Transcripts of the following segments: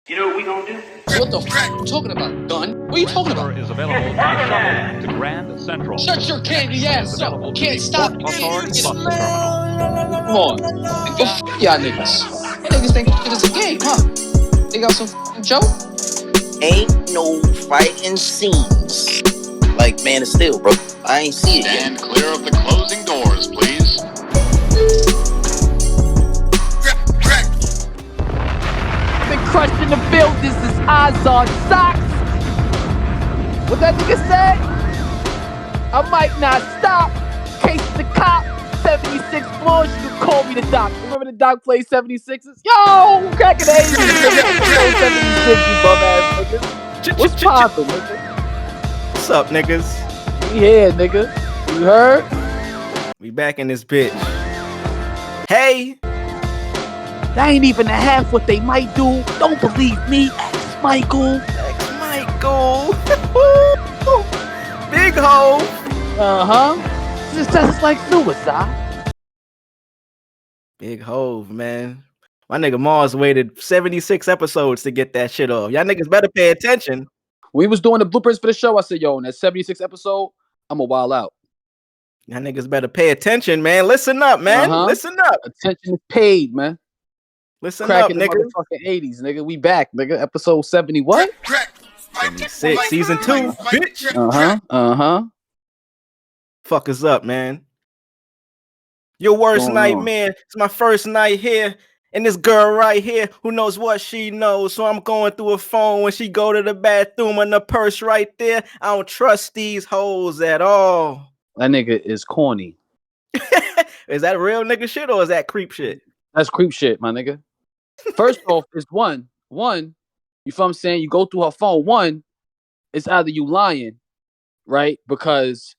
You know what we gonna do? What the f*** are you talking about, gun? What are you talking about? Is available by shuttle to Grand Central. Shut your candy ass up. Can't stop me. Authority Come bus terminal. on. Nigga, f*** y'all niggas. You niggas think shit is a game, huh? They got some f***ing joke? Ain't no fighting scenes like Man of Steel, bro. I ain't see it yet. Stand clear of the closing doors, please. Been crushed in the field. This is Eyes on Socks. What that nigga say? I might not stop. Case the cop. 76 floors. You can call me the doc. Remember the doc played 76s? Yo, cracking the 80s, nigga. 76, you bum ass niggas. What's poppin', nigga? What's up, niggas? We here, nigga. You heard? We back in this bitch. Hey! That ain't even a half what they might do. Don't believe me. Ask Michael. Michael! Big hoe! Uh-huh. This is like suicide. Big Hove, man. My nigga Mars waited 76 episodes to get that shit off. Y'all niggas better pay attention. When we was doing the bloopers for the show, I said, yo, in that 76 episode, I'm a wild out. Y'all niggas better pay attention, man. Listen up, man. Listen up. Attention is paid, man. Listen Cracking up, the nigga. motherfucking 80s, nigga. We back, nigga. Episode 70 what? 76, season 2, bitch. Uh-huh. Fuck us up, man. Your worst Going on. nightmare. It's my first night here. And this girl right here who knows what she knows. So I'm going through her phone when she go to the bathroom and the purse right there. I don't trust these hoes at all. That nigga is corny. Is that real nigga shit or is that creep shit? That's creep shit, my nigga. First off, it's one, you feel what I'm saying? You go through her phone. One, it's either you lying, right? Because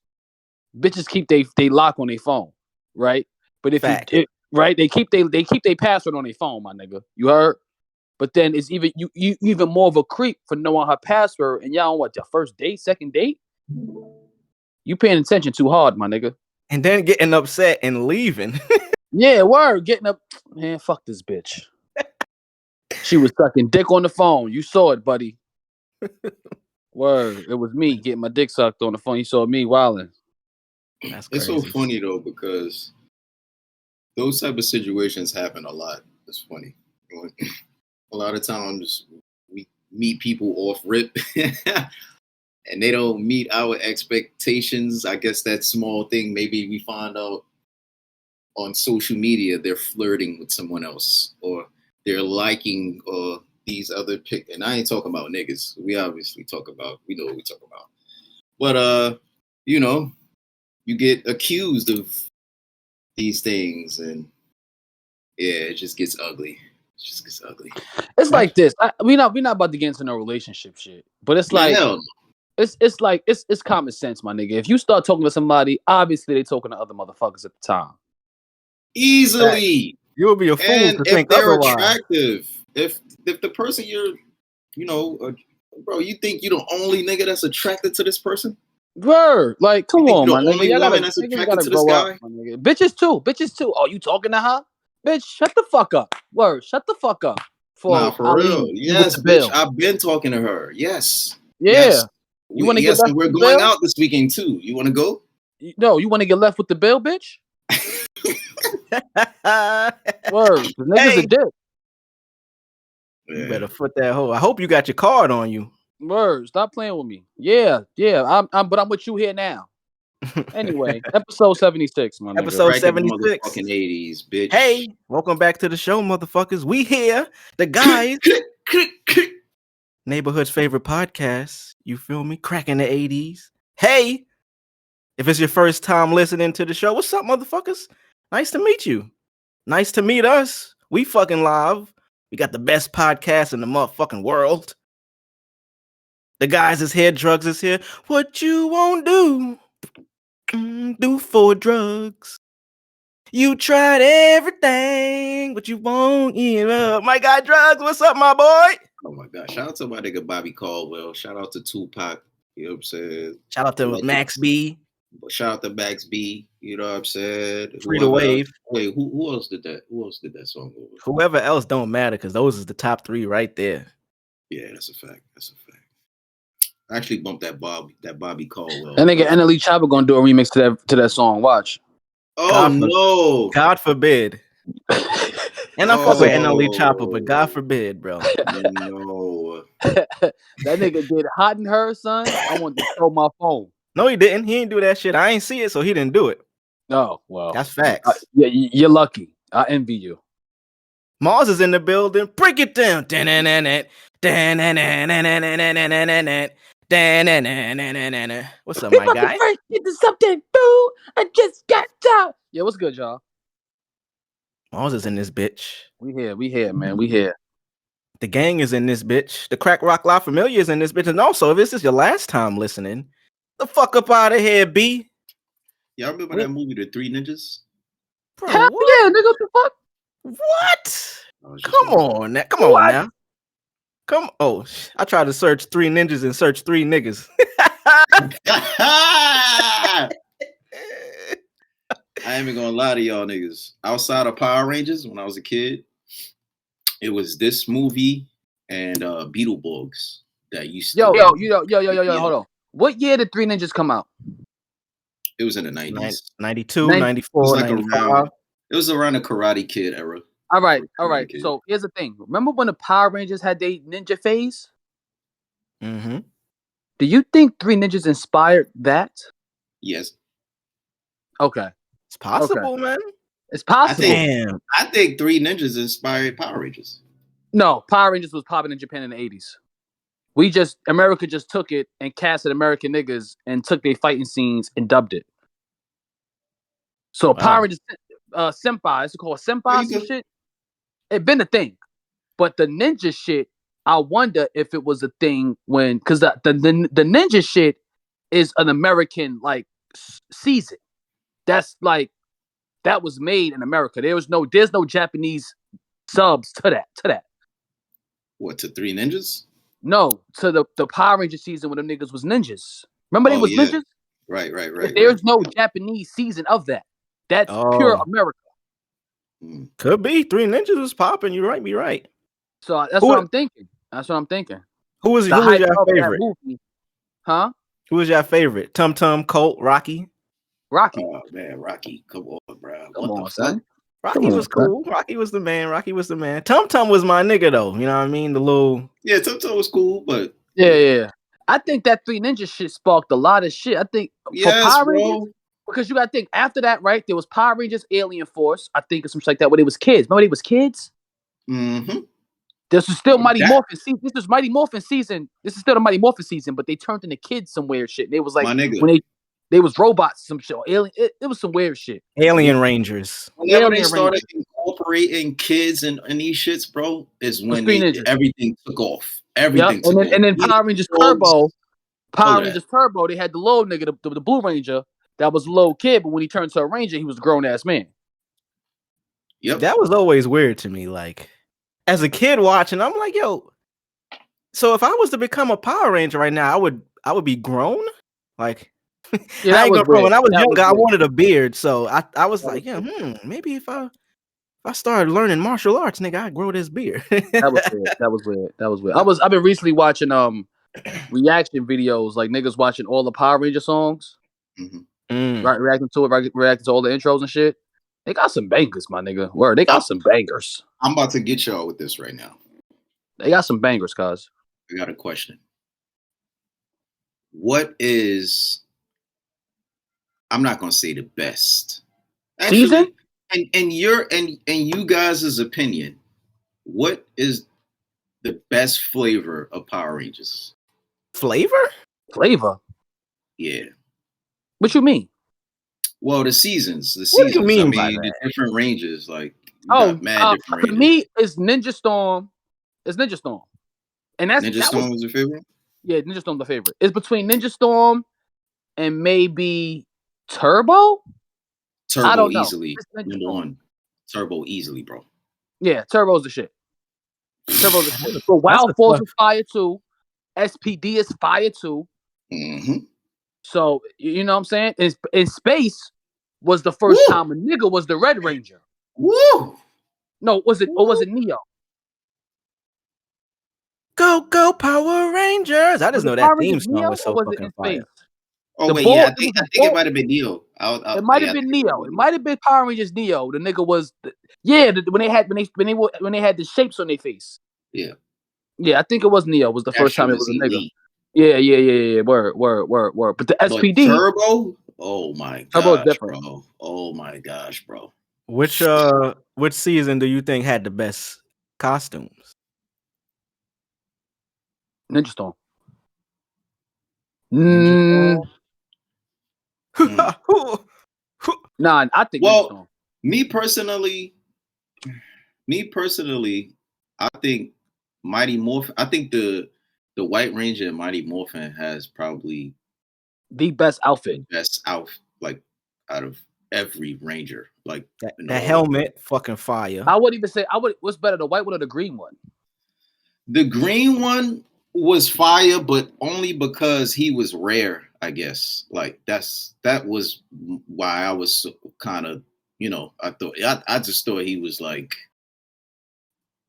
bitches keep they lock on their phone, right? But if Fact. right, they keep their password on their phone, my nigga. You heard? But then it's even you even more of a creep for knowing her password, and y'all on what, your first date, second date? You paying attention too hard, my nigga. And then getting upset and leaving. Yeah, word, getting up. Man, fuck this bitch. She was sucking dick on the phone. You saw it, buddy. Word, it was me getting my dick sucked on the phone. You saw me wilding. That's It's crazy. so funny though, because those type of situations happen a lot. It's funny. A lot of times we meet people off rip and they don't meet our expectations. I guess that small thing, maybe we find out on social media they're flirting with someone else or they're liking these other pic. And I ain't talking about niggas. We obviously we know what we talk about. But you get accused of these things, and yeah, it just gets ugly. It's like this. We not about to get into no relationship shit, but it's like Hell no. it's like it's common sense, my nigga. If you start talking to somebody, obviously they talking to other motherfuckers at the time. Easily. You would be a fool And to if think they're otherwise. attractive, if the person bro, you think you the only nigga that's attracted to this person? Word, like, come think on, you my the nigga. only Y'all woman gotta, that's niggas attracted gotta to this grow up, guy? my nigga. Bitches too. Oh, you talking to her? Bitch, shut the fuck up. Word, shut the fuck up. Nah, for real. Yes, bitch. bitch. I've been talking to her. Yes. Yeah. Yes. You want to get left and we're with the going bill? out this weekend too. You want to go? No, you want to get left with the bill, bitch? Word, the nigga's a dick. You better foot that hoe. I hope you got your card on you. Word, stop playing with me. Yeah. I'm with you here now. Anyway, episode 76, my nigga. Episode Back in the 76. motherfucking 80s, bitch. Hey, welcome back to the show, motherfuckers. We here, the guys. Neighborhood's favorite podcast. You feel me? Cracking the 80s. Hey, if it's your first time listening to the show, what's up, motherfuckers? Nice to meet you. Nice to meet us. We fucking live. We got the best podcast in the motherfucking world. The guys is here, drugs is here. What you won't do for drugs. You tried everything, but you won't give up. My guy Drugs, what's up, my boy? Oh my God. Shout out to my nigga Bobby Caldwell. Shout out to Tupac. You know what I'm saying? Shout out to Max B. Shout out to Max B. You know what I'm saying? Free the Wave. Wait, who else did that? Who else did that song? Whoever else don't matter, because those is the top 3 right there. Yeah, that's a fact. That's a fact. I actually bumped that Bobby Caldwell. That nigga NLE Chopper gonna do a remix to that song. Watch. Oh no! God forbid. And I fuck with NLE Chopper, but God Oh. forbid, bro. No. That nigga did Hot in Her, son. I want to throw my phone. No, he didn't. He didn't do that shit. I ain't see it, so he didn't do it. Oh, well. That's facts. Yeah, you're lucky. I envy you. Mars is in the building. Break it down. What's up, my guy? Get to something, boo. I just got out. Yeah, what's good, y'all? Mars is in this bitch. We here, man. We here. The gang is in this bitch. The Crack Rock La Familia is in this bitch. And also, if this is your last time listening, the fuck up out of here, B. Y'all remember that movie, The Three Ninjas? Bro, Hell what? yeah, nigga, what the fuck? What? I was just Come wondering. on now. Come on What? now. Come. Oh, I tried to search 3 ninjas and search 3 niggas. I ain't even gonna lie to y'all niggas. Outside of Power Rangers, when I was a kid, it was this movie and Beetleborgs that used to. Yo, hold on. What year did Three Ninjas come out? It was in the 90s. 92, Nin- 94, It was like 95. It was around the Karate Kid era. All right. Karate Kid. So here's the thing. Remember when the Power Rangers had their ninja phase? Mm-hmm. Do you think Three Ninjas inspired that? Yes. Okay. It's possible, man. It's possible. Damn. I think Three Ninjas inspired Power Rangers. No, Power Rangers was popping in Japan in the 80s. America just took it and casted American niggas and took their fighting scenes and dubbed it. So Power Rangers, Senpai, it's called Senpai some shit. It been a thing. But the ninja shit, I wonder if it was a thing because the ninja shit is an American like season. That's like, that was made in America. There's no Japanese subs to that. What, to Three Ninjas? No, to the Power Ranger season when them niggas was ninjas. Remember they was ninjas? Right. There's no Japanese season of that. That's pure America. Could be. 3 ninjas was popping. You're right. Be right. So that's what I'm thinking. Who was your favorite? Movie, huh? Who was your favorite? Tum Tum, Colt, Rocky? Rocky. Oh man, Rocky. Come on, bro. Come on, son. Rocky was cool. Rocky was the man. Tum Tum was my nigga though. You know what I mean? The little. Yeah, Tum Tum was cool, but Yeah. I think that Three Ninjas shit sparked a lot of shit. I think for Power Rangers, because you gotta think after that, right? There was Power Rangers, Alien Force. I think or something like that. When they was kids. Remember they was kids? Mm-hmm. This was still Mighty Morphin season. This was Mighty Morphin season. This is still the Mighty Morphin season, but they turned into kids some weird shit. They was like when they was robots, some shit. Alien. It was some weird shit. Alien Rangers. Whenever they started incorporating kids and these shits, bro, is when everything took off. Everything took off. And then Power Rangers Turbo. Power Rangers Turbo, they had the little nigga, the Blue Ranger, that was a little kid, but when he turned to a Ranger, he was a grown-ass man. Yep. That was always weird to me. Like, as a kid watching, I'm like, yo, so if I was to become a Power Ranger right now, I would be grown? Like, yeah, I ain't gonna grow. When I was younger, I wanted a beard, so I was like, yeah, maybe if I started learning martial arts, nigga, I'd grow this beard. That was weird. I've been recently watching reaction videos, like niggas watching all the Power Ranger songs, right? Reacting to all the intros and shit. They got some bangers, my nigga. Word, they got some bangers. I'm about to get y'all with this right now. They got some bangers, cuz. I got a question. What is? I'm not gonna say the best. Actually, season? And you guys' opinion, what is the best flavor of Power Rangers? Flavor? Yeah. What you mean? Well, the seasons. What do you mean by the that? different ranges, like for different me, it's Ninja Storm. And that's Ninja Storm was your favorite? Yeah, Ninja Storm the favorite. It's between Ninja Storm and maybe Turbo. I don't know. Easily. Number one. Turbo easily, bro. Yeah, Turbo's the shit. So Wild Force is fire too. SPD is fire too. Mm-hmm. So you know what I'm saying? In space was the first time a nigga was the Red Ranger. Woo! No, was it Neo? Go Power Rangers. I Was just know the that Power theme Rangers song Neo was or so was it fucking in fire. space? Oh The wait, ball- yeah, it was the I think it ball- might have been Neo. It might have yeah, I been think Neo. It might have been Power Rangers Neo. The nigga was, when they had the shapes on their face. Yeah. Yeah, I think it was Neo. Was the That first shit time it was was a nigga. elite. Yeah. Word. But the But SPD Turbo, oh my Turbo is gosh, different. bro. Oh my gosh, bro. Which season do you think had the best costumes? Ninja Storm. Ninja Storm? Nah, I think Ninja Well, Storm. me personally, I think Mighty Morphin. I think the White Ranger and Mighty Morphin has probably The best outfit. the best out of every Ranger. Like that helmet, fucking fire. I would even say what's better, the white one or the green one? The green one was fire, but only because he was rare, I guess. Like that was why I was kind of, I just thought he was like,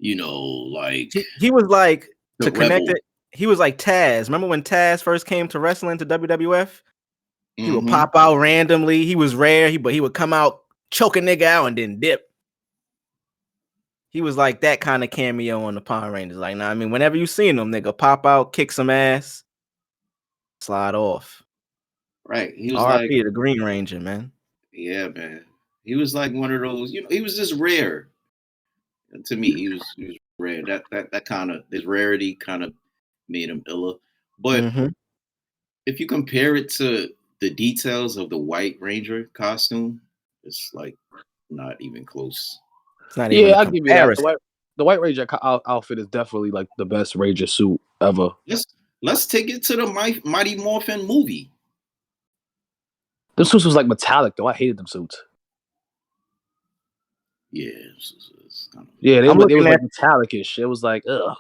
like he was like the to connect rebel. it. He was like Taz. Remember when Taz first came to wrestling to WWF? He would pop out randomly. He was rare, but he would come out, choke a nigga out, and then dip. He was like that kind of cameo on the Power Rangers. Like, I mean, whenever you seen him, nigga, pop out, kick some ass, slide off. Right. He was RIP like the Green Ranger, man. Yeah, man. He was like one of those, he was just rare. To me, he was rare. That kind of his rarity kind of made him iller. But if you compare it to the details of the White Ranger costume, it's like not even close. It's not even I'll give you that. The White Ranger outfit is definitely like the best Ranger suit ever. Let's take it to the Mighty Morphin movie. Them suits was like metallic though. I hated them suits. Yeah, they was like metallic-ish. It was like ugh.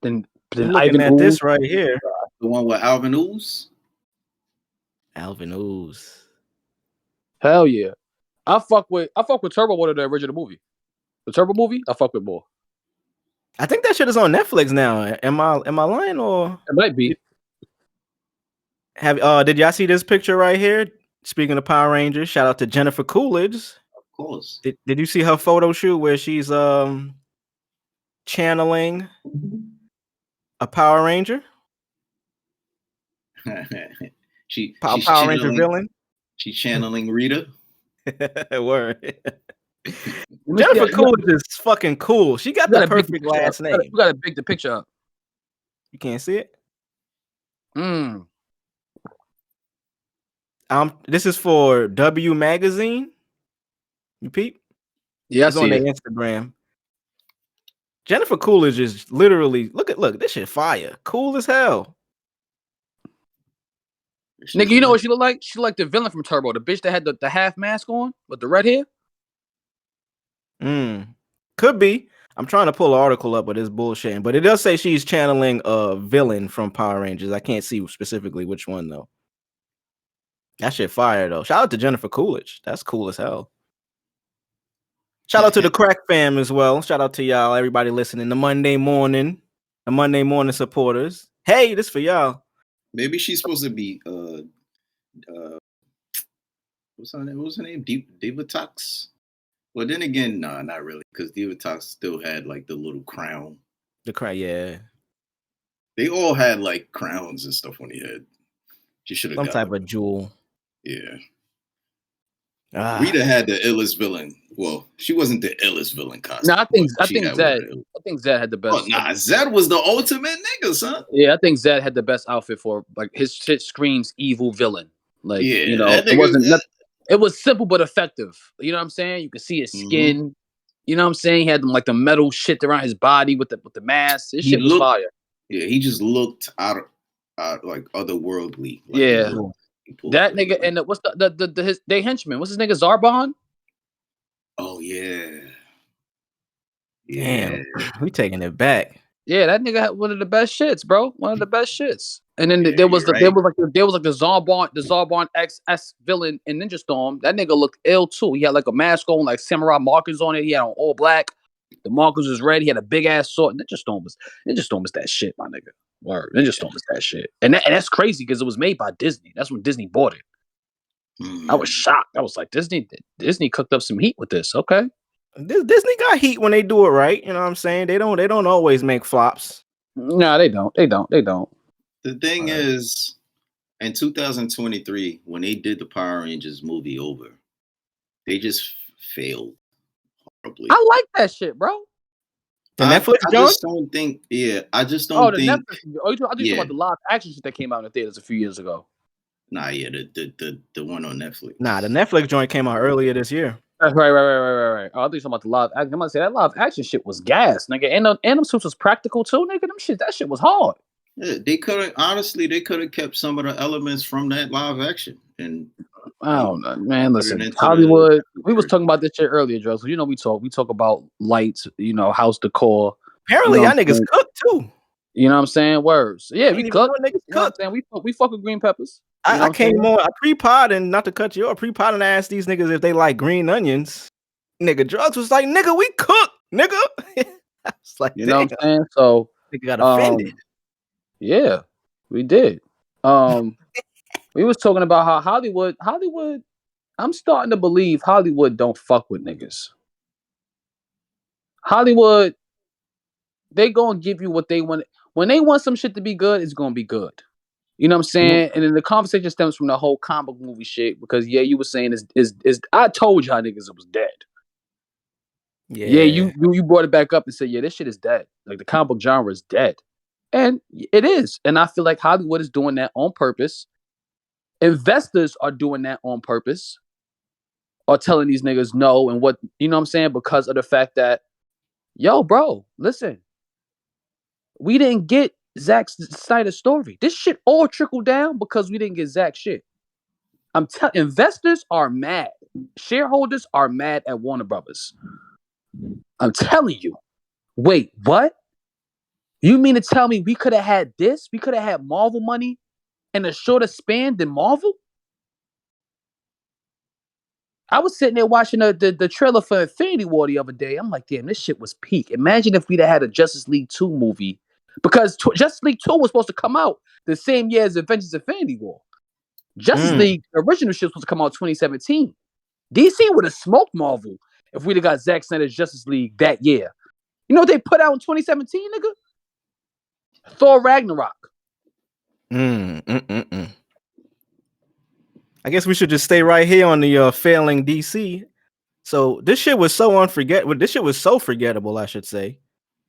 Then I'm looking at this right here. The one with Alvin Ooze. Alvin Ooze. Hell yeah. I fuck with Turbo more than the original movie. The Turbo movie, I fuck with more. I think that shit is on Netflix now. Am I lying or it might be? Did y'all see this picture right here? Speaking of Power Rangers, shout out to Jennifer Coolidge. Of course. Did you see her photo shoot where she's channeling a Power Ranger? she's Power Ranger villain. She's channeling Rita. Word. Jennifer Coolidge is fucking cool. She got the perfect last name. You gotta pick the picture up. You can't see it? This is for W Magazine. You peep? Yeah, it's on their Instagram. Jennifer Coolidge is literally look, this shit fire. Cool as hell. Nigga, you know what she look like? She like the villain from Turbo, the bitch that had the half mask on with the red hair. Could be. I'm trying to pull an article up, but it's bullshitting. But it does say she's channeling a villain from Power Rangers. I can't see specifically which one though. That shit fire though. Shout out to Jennifer Coolidge. That's cool as hell. Shout out to the Crack fam as well. Shout out to y'all, everybody listening. The Monday morning supporters. Hey, this for y'all. Maybe she's supposed to be what's her name? What was her name? Divatox? Well, then again, no, not really, because Divatox still had like the little crown. The crown, yeah. They all had like crowns and stuff on their head. She should have some type of jewel. Yeah. Rita had the illest villain. Well, she wasn't the illest villain costume. No, I think Zed had the best. Oh, nah, Zed was the ultimate nigga, son. Yeah, I think Zed had the best outfit for like his shit screams evil villain. Like, yeah, it wasn't nothing. It was simple but effective. You know what I'm saying? You could see his skin. You know what I'm saying? He had like the metal shit around his body with the mask. This shit was fire. Yeah, he just looked out like otherworldly. Like, yeah. That nigga and what's their henchman? What's his nigga Zarbon? Oh yeah. Damn, we taking it back. Yeah, that nigga had one of the best shits, bro. One of the best shits. And then there was like the Zarbon XS villain in Ninja Storm. That nigga looked ill too. He had like a mask on, like samurai markers on it. He had on all black. DeMarcus was red. He had a big ass sword. Ninja Storm was that shit, my nigga. Word. Ninja Storm was that shit. And that's crazy because it was made by Disney. That's when Disney bought it. I was shocked. I was like, Disney cooked up some heat with this. Okay. Disney got heat when they do it right. You know what I'm saying? They don't always make flops. No, they don't. The thing is, in 2023, when they did the Power Rangers movie over, they just failed horribly. I like that shit, bro. The Netflix I just don't think. Yeah, I just don't think. Netflix. I think you're talking about the live action shit that came out in the theaters a few years ago. Nah, yeah, the one on Netflix. Nah, the Netflix joint came out earlier this year. Right. Oh, I think you're talking about the live action. I'm gonna say that live action shit was gas, nigga. And them suits was practical too, nigga. That shit was hard. Yeah, they could have kept some of the elements from that live action. And I don't know, man. Listen, Hollywood. We was talking about this shit earlier, Joe. So we talk about lights, house decor. Apparently, y'all niggas cook too. You know what I'm saying? Words. Yeah, we cook. Niggas cook. We fuck with green peppers. I came on. I pre-pod and not to cut you off. Pre-pod and asked these niggas if they like green onions. Nigga, Drugs was like, nigga, we cook, nigga. I was like, you know what I'm saying? So nigga got offended. Yeah, we did. We was talking about how Hollywood. I'm starting to believe Hollywood don't fuck with niggas. Hollywood, they gonna give you what they want. When they want some shit to be good, it's gonna be good. You know what I'm saying? And then the conversation stems from the whole comic movie shit because you were saying is I told y'all niggas it was dead. Yeah, you brought it back up and said, yeah, this shit is dead. Like the comic book genre is dead. And it is. And I feel like Hollywood is doing that on purpose. Investors are doing that on purpose. Or telling these niggas no and what, you know what I'm saying? Because of the fact that, yo, bro, listen. We didn't get Zack Snyder's story. This shit all trickled down because we didn't get Zack shit. Investors are mad. Shareholders are mad at Warner Brothers. I'm telling you. Wait, what? You mean to tell me we could have had this? We could have had Marvel money in a shorter span than Marvel? I was sitting there watching the trailer for Infinity War the other day. I'm like, damn, this shit was peak. Imagine if we'd have had a Justice League 2 movie. Because Justice League 2 was supposed to come out the same year as Avengers Infinity War. Justice League, the original shit was supposed to come out in 2017. DC would have smoked Marvel if we'd have got Zack Snyder's Justice League that year. You know what they put out in 2017, nigga? Thor Ragnarok. I guess we should just stay right here on the failing DC. So this shit was so unforgettable. This shit was so forgettable, I should say.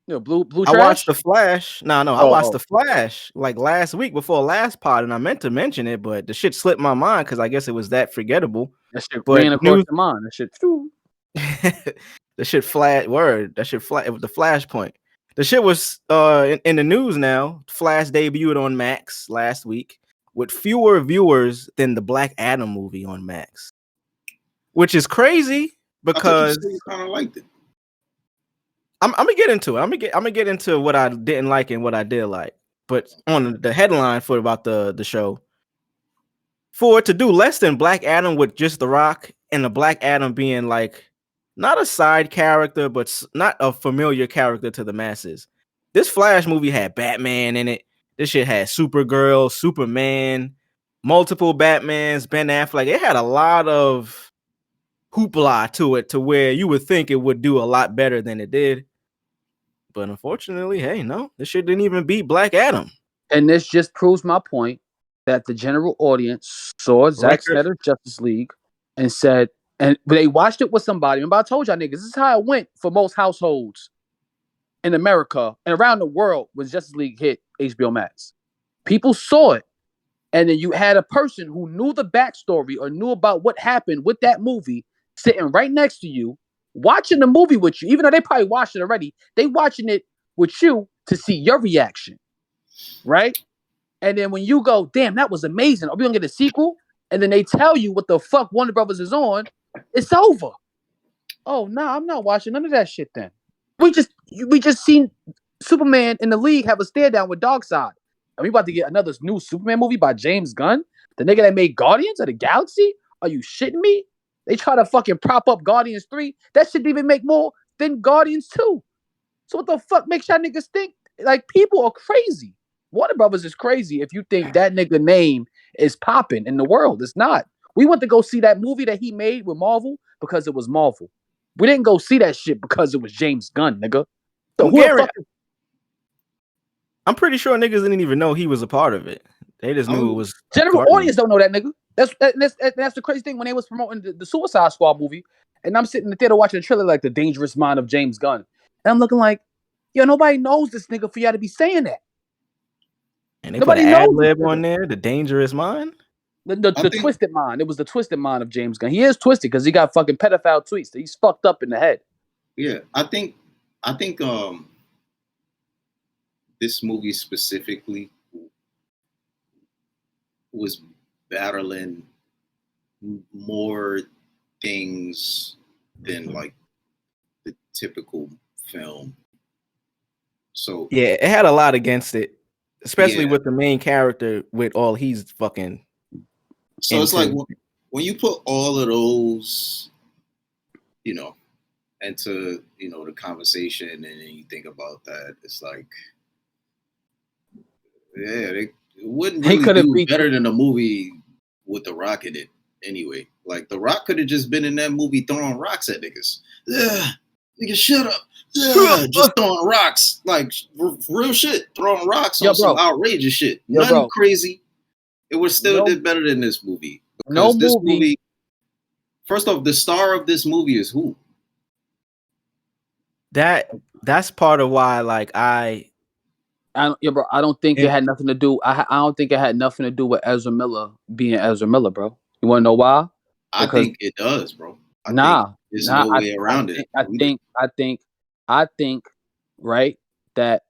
Blue I trash? watched The Flash. I watched The Flash like last week before last pod, and I meant to mention it, but the shit slipped my mind because I guess it was that forgettable. That shit ran across your mind. That shit. The shit flat. Word. That shit flat. It was the Flashpoint. The shit was in the news now. Flash debuted on Max last week with fewer viewers than the Black Adam movie on Max, which is crazy because you kind of liked it. I'm gonna get into it. I'm gonna get into what I didn't like and what I did like. But on the headline for about the show, for it to do less than Black Adam with just The Rock and the Black Adam being like not a side character, but not a familiar character to the masses. This Flash movie had Batman in it. This shit had Supergirl, Superman, multiple Batmans, Ben Affleck. It had a lot of hoopla to it to where you would think it would do a lot better than it did. But unfortunately, hey, no, this shit didn't even beat Black Adam. And this just proves my point that the general audience saw Zack Snyder's Justice League and said, and they watched it with somebody. Remember, I told y'all niggas, this is how it went for most households in America and around the world when Justice League hit HBO Max. People saw it, and then you had a person who knew the backstory or knew about what happened with that movie sitting right next to you, watching the movie with you, even though they probably watched it already. They watching it with you to see your reaction, right? And then when you go, damn, that was amazing. Are we gonna get a sequel? And then they tell you what the fuck Warner Brothers is on. It's over. Oh no, I'm not watching none of that shit. Then we just seen Superman in the league have a stare down with Darkseid. Are we about to get another new Superman movie by James Gunn, the nigga that made Guardians of the Galaxy? Are you shitting me? They try to fucking prop up Guardians 3. That shit didn't even make more than Guardians 2. So what the fuck makes y'all niggas think like people are crazy? Warner Brothers is crazy if you think that nigga name is popping in the world. It's not. We went to go see that movie that he made with Marvel because it was Marvel. We didn't go see that shit because it was James Gunn, nigga. So who the fuck is- I'm pretty sure niggas didn't even know he was a part of it. They just knew it was general Guardians. audience don't know that nigga. That's the crazy thing when they was promoting the Suicide Squad movie, and I'm sitting in the theater watching the trailer like The Dangerous Mind of James Gunn, and I'm looking like, yo, nobody knows this nigga for y'all to be saying that. And they Nobody put an ad knows lib on there, The Dangerous Mind. The twisted mind. It was the twisted mind of James Gunn. He is twisted because he got fucking pedophile tweets. He's fucked up in the head. Yeah, I think this movie specifically was battling more things than like the typical film. So yeah, it had a lot against it, especially with the main character with all he's fucking. So it's like when you put all of those, into the conversation, and then you think about that, it's like, yeah, it wouldn't really do better than a movie with The Rock in it anyway. Like The Rock could have just been in that movie throwing rocks at niggas. Yeah, nigga, shut up. Yeah, just throwing rocks, like real shit, throwing rocks on some outrageous shit. Nothing crazy. It would still did better than this movie. Because this movie, first off, the star of this movie is who? That's part of why, like, I don't think it had nothing to do. I don't think it had nothing to do with Ezra Miller being Ezra Miller, bro. You want to know why? I think it does, bro. There's no way around it. I think, right, that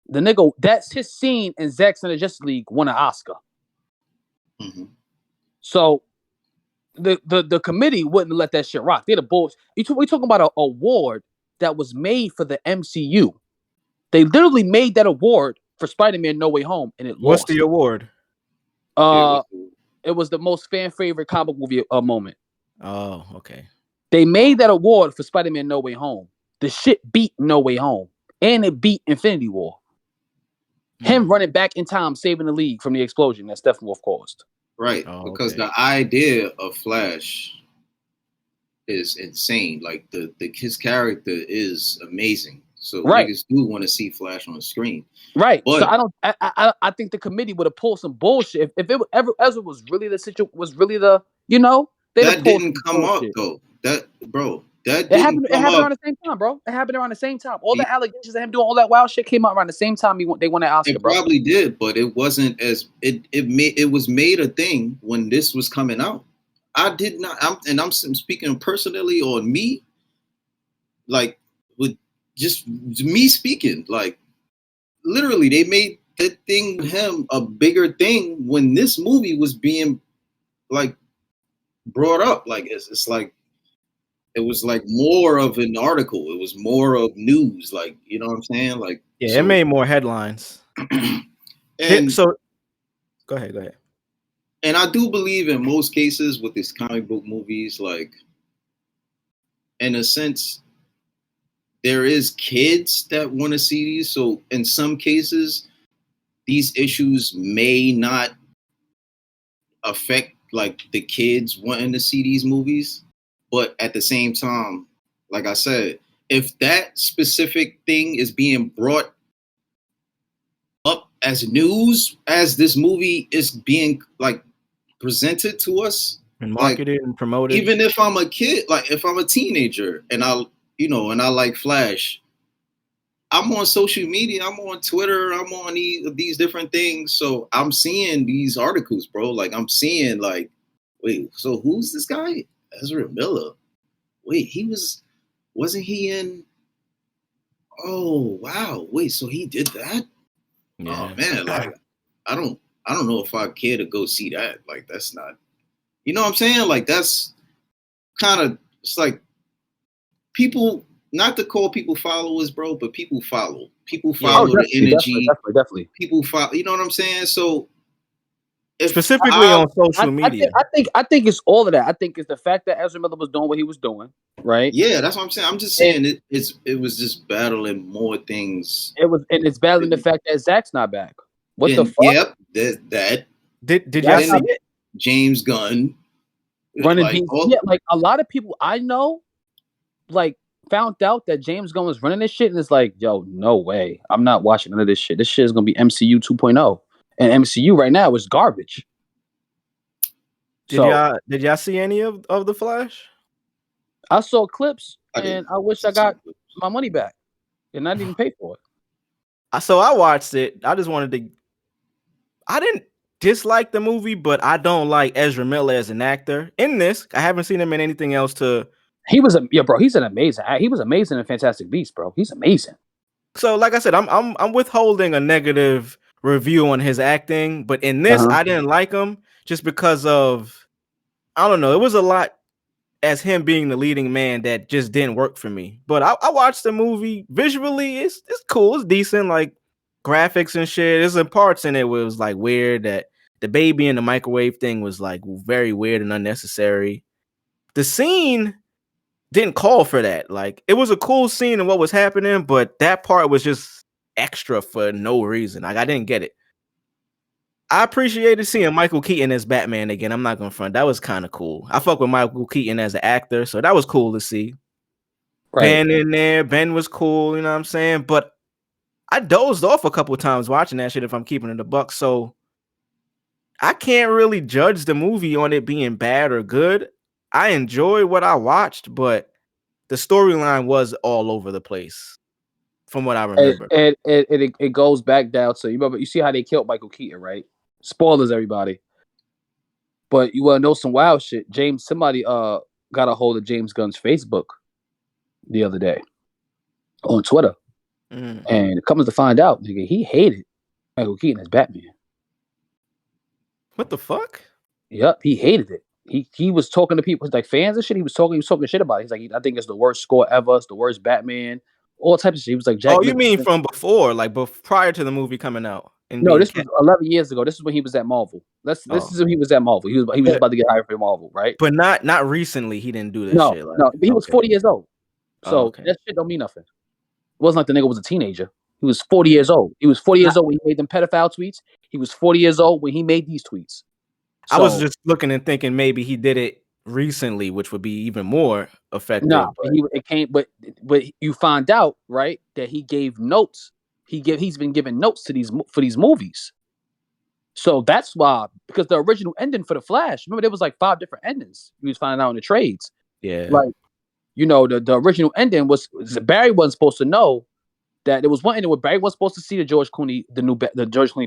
the nigga, that's his scene in Zack Snyder Justice League won an Oscar. Mm-hmm. So the committee wouldn't let that shit rock. They're the bullshit. We talking about an award that was made for the MCU. They literally made that award for Spider-Man No Way Home, and it lost. What's the award? It was the most fan favorite comic movie moment. Oh, okay. They made that award for Spider-Man No Way Home. The shit beat No Way Home, and it beat Infinity War. Him running back in time, saving the league from the explosion that Steppenwolf caused. Right, because the idea of Flash is insane. Like his character is amazing. So niggas do want to see Flash on the screen. Right. But so I think the committee would have pulled some bullshit if it ever Ezra was really the situation, was really the, that didn't come up though. It happened around the same time, bro. It happened around the same time. All the allegations of him doing all that wild shit came out around the same time they won that Oscar, bro. It probably did, but it wasn't as it was made a thing when this was coming out. I did not. I'm speaking personally on me, like with just me speaking. Like literally, they made that thing with him a bigger thing when this movie was being like brought up. Like it's like. It was like more of an article. It was more of news. Like, you know what I'm saying? Like, yeah, it made more headlines. And so, go ahead. And I do believe in most cases with these comic book movies, like, in a sense, there is kids that want to see these. So in some cases, these issues may not affect like the kids wanting to see these movies. But at the same time, like I said, if that specific thing is being brought up as news, as this movie is being like presented to us and marketed and promoted, even if I'm a kid, like if I'm a teenager and I like Flash, I'm on social media, I'm on Twitter, I'm on these different things. So I'm seeing these articles, bro. Like I'm seeing like, wait, so who's this guy? Ezra Miller. Wait, wasn't he in? Oh wow! Wait, so he did that? Yeah. Oh man, like I don't know if I care to go see that. Like that's not, you know what I'm saying? Like that's kind of, it's like people, not to call people followers, bro, but people follow. People follow the energy. Definitely. People follow. You know what I'm saying? So specifically on social media. I think it's all of that. I think it's the fact that Ezra Miller was doing what he was doing, right? Yeah, that's what I'm saying. I'm just saying it was just battling more things. It's battling the fact that Zach's not back. What the fuck? Yep, that. Did y'all see it? James Gunn running DC. Yeah, like a lot of people I know, like found out that James Gunn was running this shit, and it's like, yo, no way. I'm not watching none of this shit. This shit is gonna be MCU 2.0. And MCU right now is garbage. Did y'all see any of the Flash? I saw clips, and I wish I got my money back, and I didn't even pay for it. So I watched it. I didn't dislike the movie, but I don't like Ezra Miller as an actor in this. I haven't seen him in anything else. He was he's an amazing. He was amazing in Fantastic Beasts, bro. He's amazing. So, like I said, I'm withholding a negative review on his acting, but in this, I didn't like him just because of, I don't know, it was a lot as him being the leading man that just didn't work for me. But I watched the movie visually, it's cool, it's decent, like graphics and shit. There's some parts in it where it was like weird, that the baby in the microwave thing was like very weird and unnecessary. The scene didn't call for that. Like, it was a cool scene and what was happening, but that part was just extra for no reason. Like, I didn't get it. I appreciated seeing Michael Keaton as Batman again. I'm not gonna front. That was kind of cool. I fuck with Michael Keaton as an actor, so that was cool to see. Right. Ben in there. Ben was cool, you know what I'm saying? But I dozed off a couple of times watching that shit, if I'm keeping it a buck. So I can't really judge the movie on it being bad or good. I enjoyed what I watched, but the storyline was all over the place, from what I remember. It goes back down to, you see how they killed Michael Keaton, right? Spoilers, everybody. But you want to know some wild shit? Somebody got a hold of James Gunn's Facebook the other day on Twitter, and it comes to find out, nigga, he hated Michael Keaton as Batman. What the fuck? Yep, he hated it. He was talking to people like fans and shit. He was talking shit about it. He's like, I think it's the worst score ever. It's the worst Batman. All types of shit. He was like, Jack. Oh, you mean from before, like prior to the movie coming out? No, this was 11 years ago. This is when he was at Marvel. This is when he was at Marvel. He was about to get hired for Marvel, right? But not recently. He didn't do this shit. No, he was 40 years old. So that shit don't mean nothing. It wasn't like the nigga was a teenager. He was 40 years old. He was 40 years old when he made them pedophile tweets. He was 40 years old when he made these tweets. So, I was just looking and thinking maybe he did it recently, which would be even more effective. No, but you find out, right, that he gave notes. He's been giving notes to these movies. So that's why, because the original ending for The Flash, remember there was like 5 different endings. He was finding out in the trades. Yeah. Like, the original ending was Barry wasn't supposed to know that there was one ending where Barry was supposed to see the George Clooney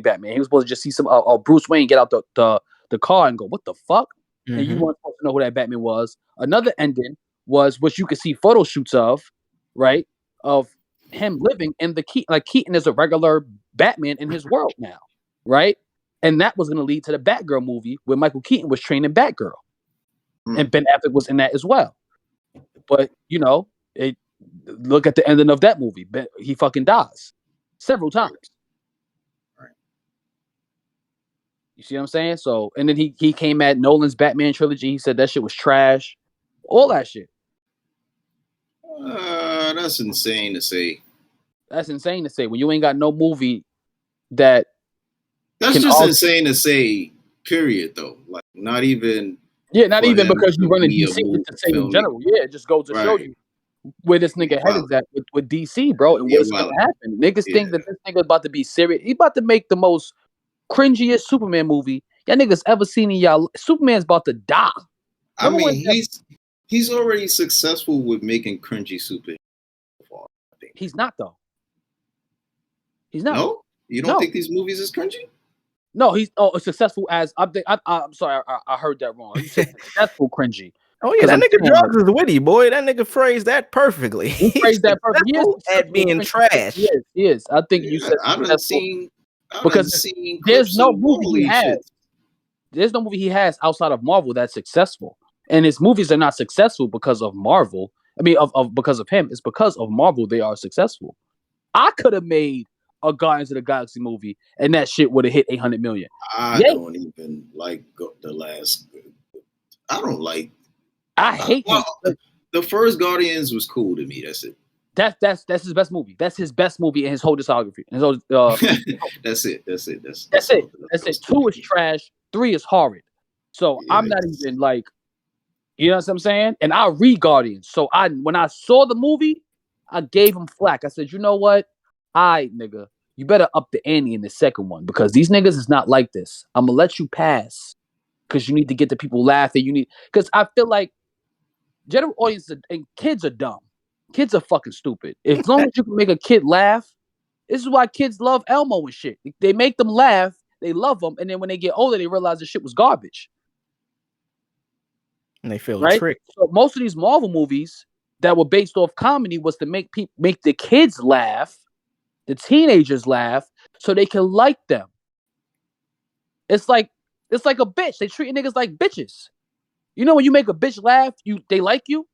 Batman. He was supposed to just see some Bruce Wayne get out the car and go, what the fuck? Mm-hmm. And you weren't supposed to know who that Batman was. Another ending was which you could see photo shoots of, right? Of him living in the Keaton. Like Keaton is a regular Batman in his world now, right? And that was going to lead to the Batgirl movie where Michael Keaton was training Batgirl. Mm-hmm. And Ben Affleck was in that as well. But, look at the ending of that movie. He fucking dies several times. You see what I'm saying? So, and then he came at Nolan's Batman trilogy. He said that shit was trash. All that shit. That's insane to say. That's insane to say when you ain't got no movie that. That's just insane to say. Period. Though, like not even. Yeah, not even because you run a DC to say in general. Yeah, it just goes to show you where this nigga head is at with DC, bro, and what's gonna happen. Niggas think that this nigga about to be serious. He about to make the most cringiest Superman movie y'all niggas ever seen in y'all. Superman's about to die. I mean, he's already successful with making cringy Superman. He's not though. He's not. No, you don't think these movies is cringy? No, he's successful as I'm sorry, I heard that wrong. You said successful cringy. Oh yeah, that nigga Drugs is witty, boy. That nigga phrased that perfectly. He phrased that perfectly. At being trash. He is. I think you said I've seen. Because there's no movie he has. There's no movie he has outside of Marvel that's successful, and his movies are not successful because of Marvel. I mean, because of him. It's because of Marvel they are successful. I could have made a Guardians of the Galaxy movie, and that shit would have hit 800 million. I don't even like the last. I don't like. I hate him. The first Guardians was cool to me. That's it. That's his best movie. That's his best movie in his whole discography. That's it. That's it. That's it. 2 is trash. 3 is horrid. So I'm not even like, you know what I'm saying? And I read Guardians. So when I saw the movie, I gave him flack. I said, you know what? Nigga, you better up the ante in the second one because these niggas is not like this. I'm gonna let you pass because you need to get the people laughing. Because I feel like general audiences and kids are dumb. Kids are fucking stupid. As long as you can make a kid laugh, this is why kids love Elmo and shit. They make them laugh, they love them, and then when they get older, they realize the shit was garbage. And they feel right? tricked. So most of these Marvel movies that were based off comedy was to make the kids laugh, the teenagers laugh, so they can like them. It's like a bitch. They treat niggas like bitches. You know when you make a bitch laugh, they like you.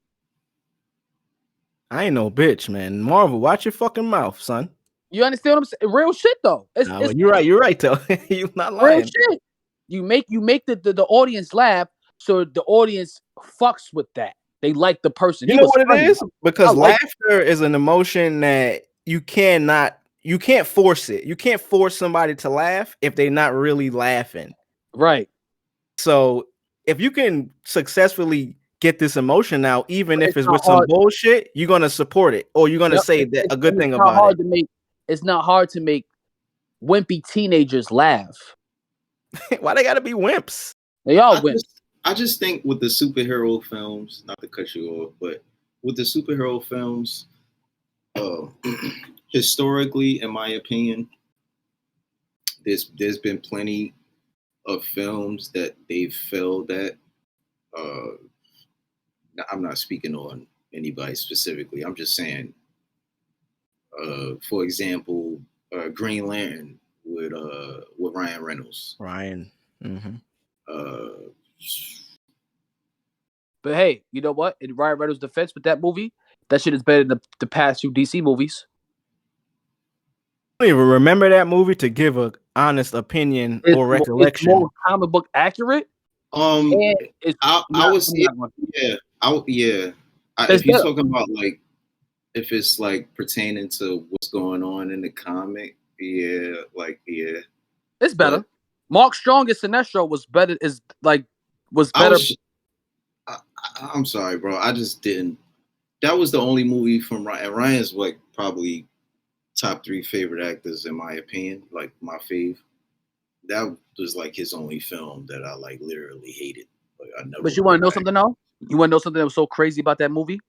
I ain't no bitch, man. Marvel, watch your fucking mouth, son. You understand what I'm saying? Real shit though. You're right. You're right though. You're not lying. Real shit. You make the audience laugh, so the audience fucks with that. They like the person. You know what it is? Because laughter is an emotion that you can't force it. You can't force somebody to laugh if they're not really laughing. Right. So if you can successfully get this emotion out, even if it's with some bullshit, you're gonna support it, or you're gonna say that a good thing about it. It's not hard to make wimpy teenagers laugh. Why they gotta be wimps? They are wimps. I just think with the superhero films, not to cut you off, but with the superhero films, historically, in my opinion, there's been plenty of films that they've failed at. I'm not speaking on anybody specifically. I'm just saying, for example, Green Lantern with Ryan Reynolds. Ryan. Mm-hmm. But hey, you know what? In Ryan Reynolds' defense with that movie, that shit is better than the past few DC movies. I don't even remember that movie to give an honest opinion or recollection. It's more comic book accurate. If you're talking about like if it's like pertaining to what's going on in the comic, it's better. But Mark Strongest in that show was better. I'm sorry, bro. I just didn't. That was the only movie from Ryan. Ryan's like probably top 3 favorite actors in my opinion. Like my fave. That was like his only film that I like literally hated. Like, but you want to know something though? You want to know something that was so crazy about that movie?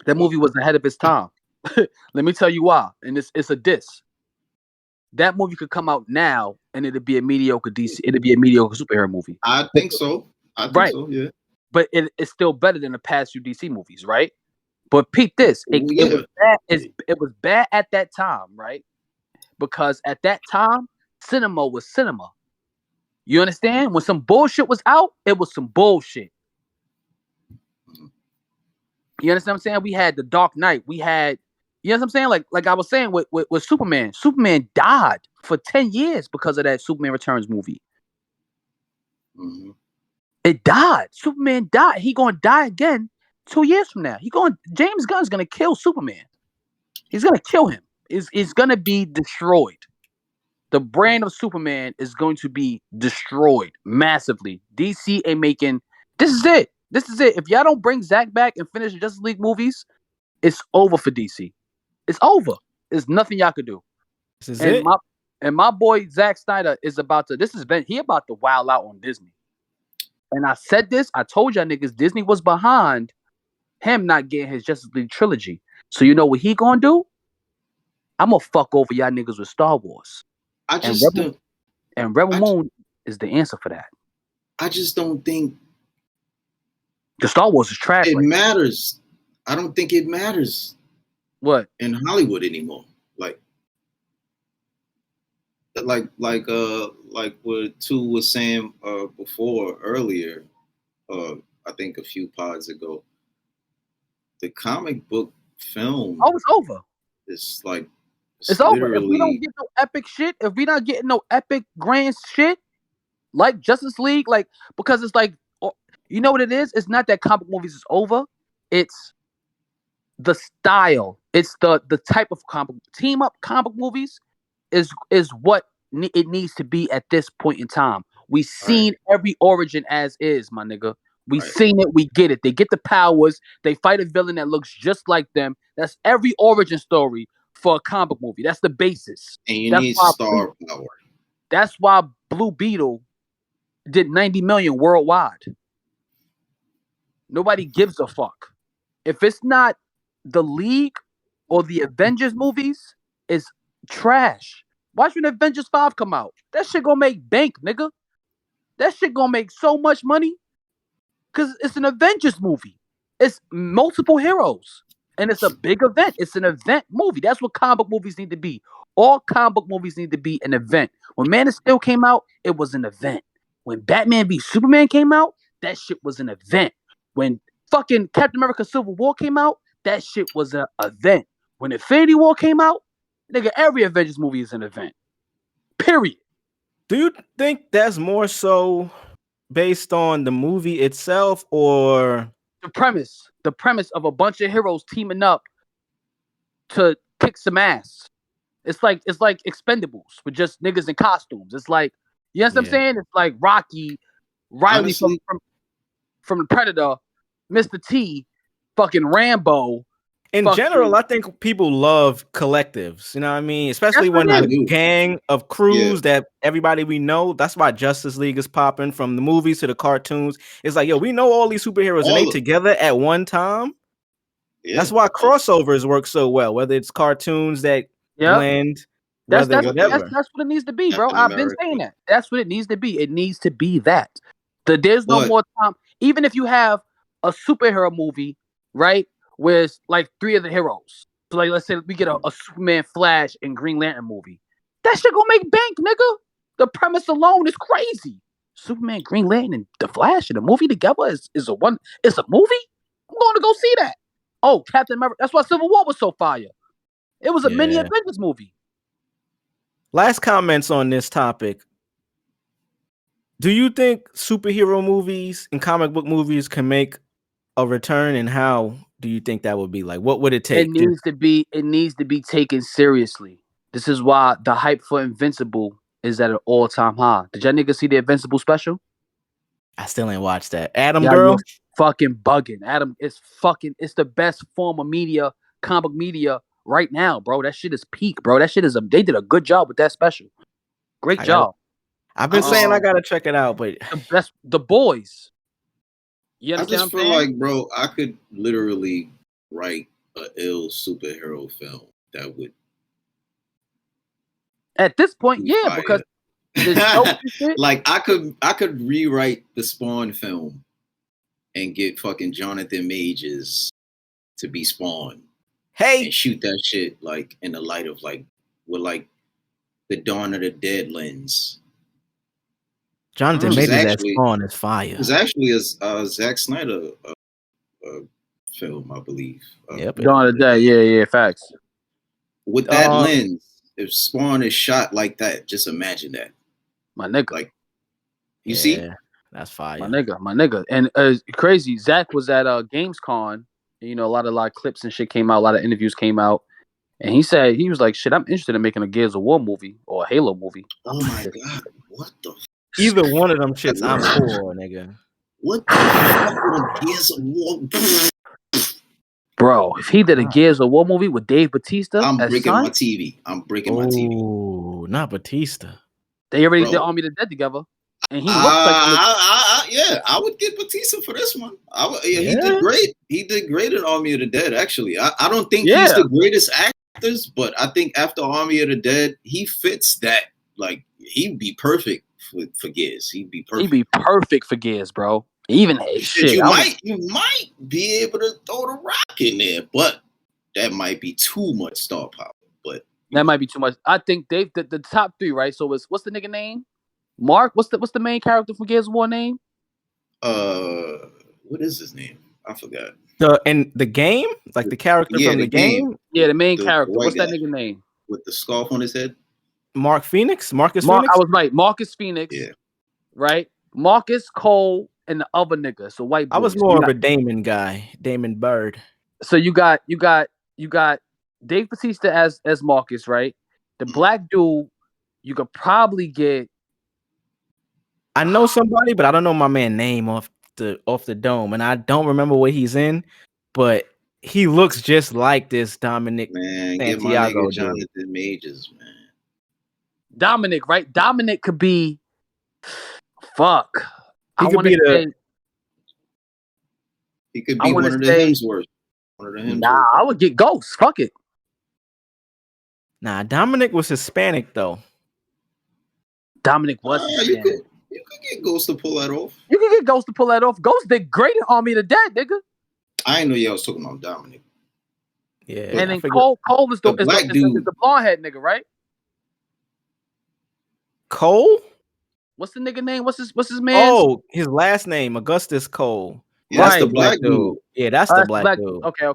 That movie was ahead of its time. Let me tell you why. And it's a diss. That movie could come out now and it'd be a mediocre superhero movie. I think so. I think so, yeah. But it's still better than the past few DC movies, right? But peep this. It was bad. It was bad at that time, right? Because at that time, cinema was cinema. You understand? When some bullshit was out, it was some bullshit. You understand what I'm saying? We had The Dark Knight. We had, you know what I'm saying? Like I was saying with Superman. Superman died for 10 years because of that Superman Returns movie. Mm-hmm. It died. Superman died. He gonna die again 2 years from now. James Gunn's gonna kill Superman. He's gonna kill him. He's gonna be destroyed. The brand of Superman is going to be destroyed massively. DC ain't making. This is it. If y'all don't bring Zack back and finish the Justice League movies, it's over for DC. It's over. There's nothing y'all could do. This is it. My boy Zack Snyder is about to wild out on Disney. And I said this. I told y'all niggas Disney was behind him not getting his Justice League trilogy. So you know what he gonna do? I'm gonna fuck over y'all niggas with Star Wars. Rebel Moon is the answer for that. I just don't think the Star Wars is trash. It matters. I don't think it matters. What? In Hollywood anymore. Like what Tu was saying earlier, I think a few pods ago. The comic book film. Oh, it's over. It's It's over. If we don't get no epic shit, if we not getting no epic grand shit, like Justice League, like, because it's like, you know what it is? It's not that comic movies is over. It's the style. It's the type of team up comic movies is what it needs to be at this point in time. We seen every origin as is, my nigga. We seen it. We get it. They get the powers. They fight a villain that looks just like them. That's every origin story for a comic movie. That's the basis. And you need star power. That's why Blue Beetle did 90 million worldwide. Nobody gives a fuck. If it's not the League or the Avengers movies, it's trash. Watch when Avengers 5 come out. That shit gonna make bank, nigga. That shit gonna make so much money. Because it's an Avengers movie. It's multiple heroes. And it's a big event. It's an event movie. That's what comic movies need to be. All comic movies need to be an event. When Man of Steel came out, it was an event. When Batman v Superman came out, that shit was an event. When fucking Captain America Civil War came out, that shit was an event. When Infinity War came out, nigga, every Avengers movie is an event. Period. Do you think that's more so based on the movie itself or the premise of a bunch of heroes teaming up to kick some ass? It's like Expendables with just niggas in costumes. It's like, you know what I'm saying? It's like Rocky, Riley from the Predator, Mr. T, fucking Rambo. In general, I think people love collectives. You know what I mean? Especially when there's a gang of crews that everybody we know. That's why Justice League is popping, from the movies to the cartoons. It's like, yo, we know all these superheroes and they together at one time. Yeah. That's why crossovers work so well, whether it's cartoons that blend. That's what it needs to be, bro. I've been saying that. That's what it needs to be. It needs to be that. There's no more time. Even if you have a superhero movie, right, where it's like 3 of the heroes. So like, let's say we get a Superman, Flash, and Green Lantern movie. That shit gonna make bank, nigga. The premise alone is crazy. Superman, Green Lantern, and the Flash in a movie together is a movie? I'm going to go see that. Oh, Captain America. That's why Civil War was so fire. It was a mini Avengers movie. Last comments on this topic. Do you think superhero movies and comic book movies can make a return, and how do you think that would be? Like, what would it take? It needs to be taken seriously. This is why the hype for Invincible is at an all-time high. Did y'all niggas see the Invincible special? I still ain't watched that. Adam girl, fucking bugging. Adam is it's the best form of media, comic media right now, bro. That shit is peak, bro. That shit is they did a good job with that special. Great job. I've been saying I gotta check it out, but the boys. I just feel like, bro, I could literally write an ill superhero film that would. At this point, yeah, because there's no shit. Like I could rewrite the Spawn film and get fucking Jonathan Majors to be Spawn. Hey, and shoot that shit like in the light of like with like the Dawn of the Dead lens. Jonathan Majors as Spawn is fire. It was actually a Zack Snyder film, I believe. Yep. Dawn of the Dead, yeah, facts. With that lens, if Spawn is shot like that, just imagine that. My nigga. Like, you see? That's fire. My nigga. And crazy, Zach was at Gamescom. You know, a lot of clips and shit came out, a lot of interviews came out. And he was like, shit, I'm interested in making a Gears of War movie or a Halo movie. Oh my God. What the Either one of them shits, I'm for, nigga. What the fuck with a Gears of War? Bro, if he did a Gears of War movie with Dave Bautista, I'm breaking my TV. Oh, not Bautista. They already did Army of the Dead together. And he I would get Bautista for this one. He did great. He did great in Army of the Dead, actually. I don't think he's the greatest actors, but I think after Army of the Dead, he fits that. Like, he'd be perfect for Gears. He'd be perfect for Gears, bro. Even you might be able to throw the rock in there, but that might be too much star power. But that might be too much. I think the top 3, right? So what's the nigga name? Mark. What's the main character from Gears of War name? What is his name? I forgot. In the game, like the character from the game. Yeah, the main character. What's that nigga name? with the scarf on his head. Marcus Phoenix. I was right. Marcus Phoenix. Yeah. Right. Marcus Cole and the other nigga. So white boys. I was more of a Damon guy. Damon Bird. So you got Dave Bautista as Marcus, right? The black dude, you could probably get. I know somebody, but I don't know my man's name off the dome, and I don't remember what he's in, but he looks just like this Dominic Man, Santiago. get my nigga Jonathan Majors, man. Dominic, right? Dominic could be. Fuck. He could be one of the Hemsworths. Nah, I would get Ghost. Fuck it. Nah, Dominic was Hispanic though. Dominic was Hispanic. You could get Ghost to pull that off. You can get Ghost to pull that off. Ghost did great in Army of the Dead, nigga. I didn't know y'all was talking about Dominic. Yeah. And then Cole is the black dude. Is the blonde head nigga, right? Cole? What's the nigga name? What's his man? Oh, his last name, Augustus Cole. Yeah, that's the black dude. Yeah, that's the black dude. Okay.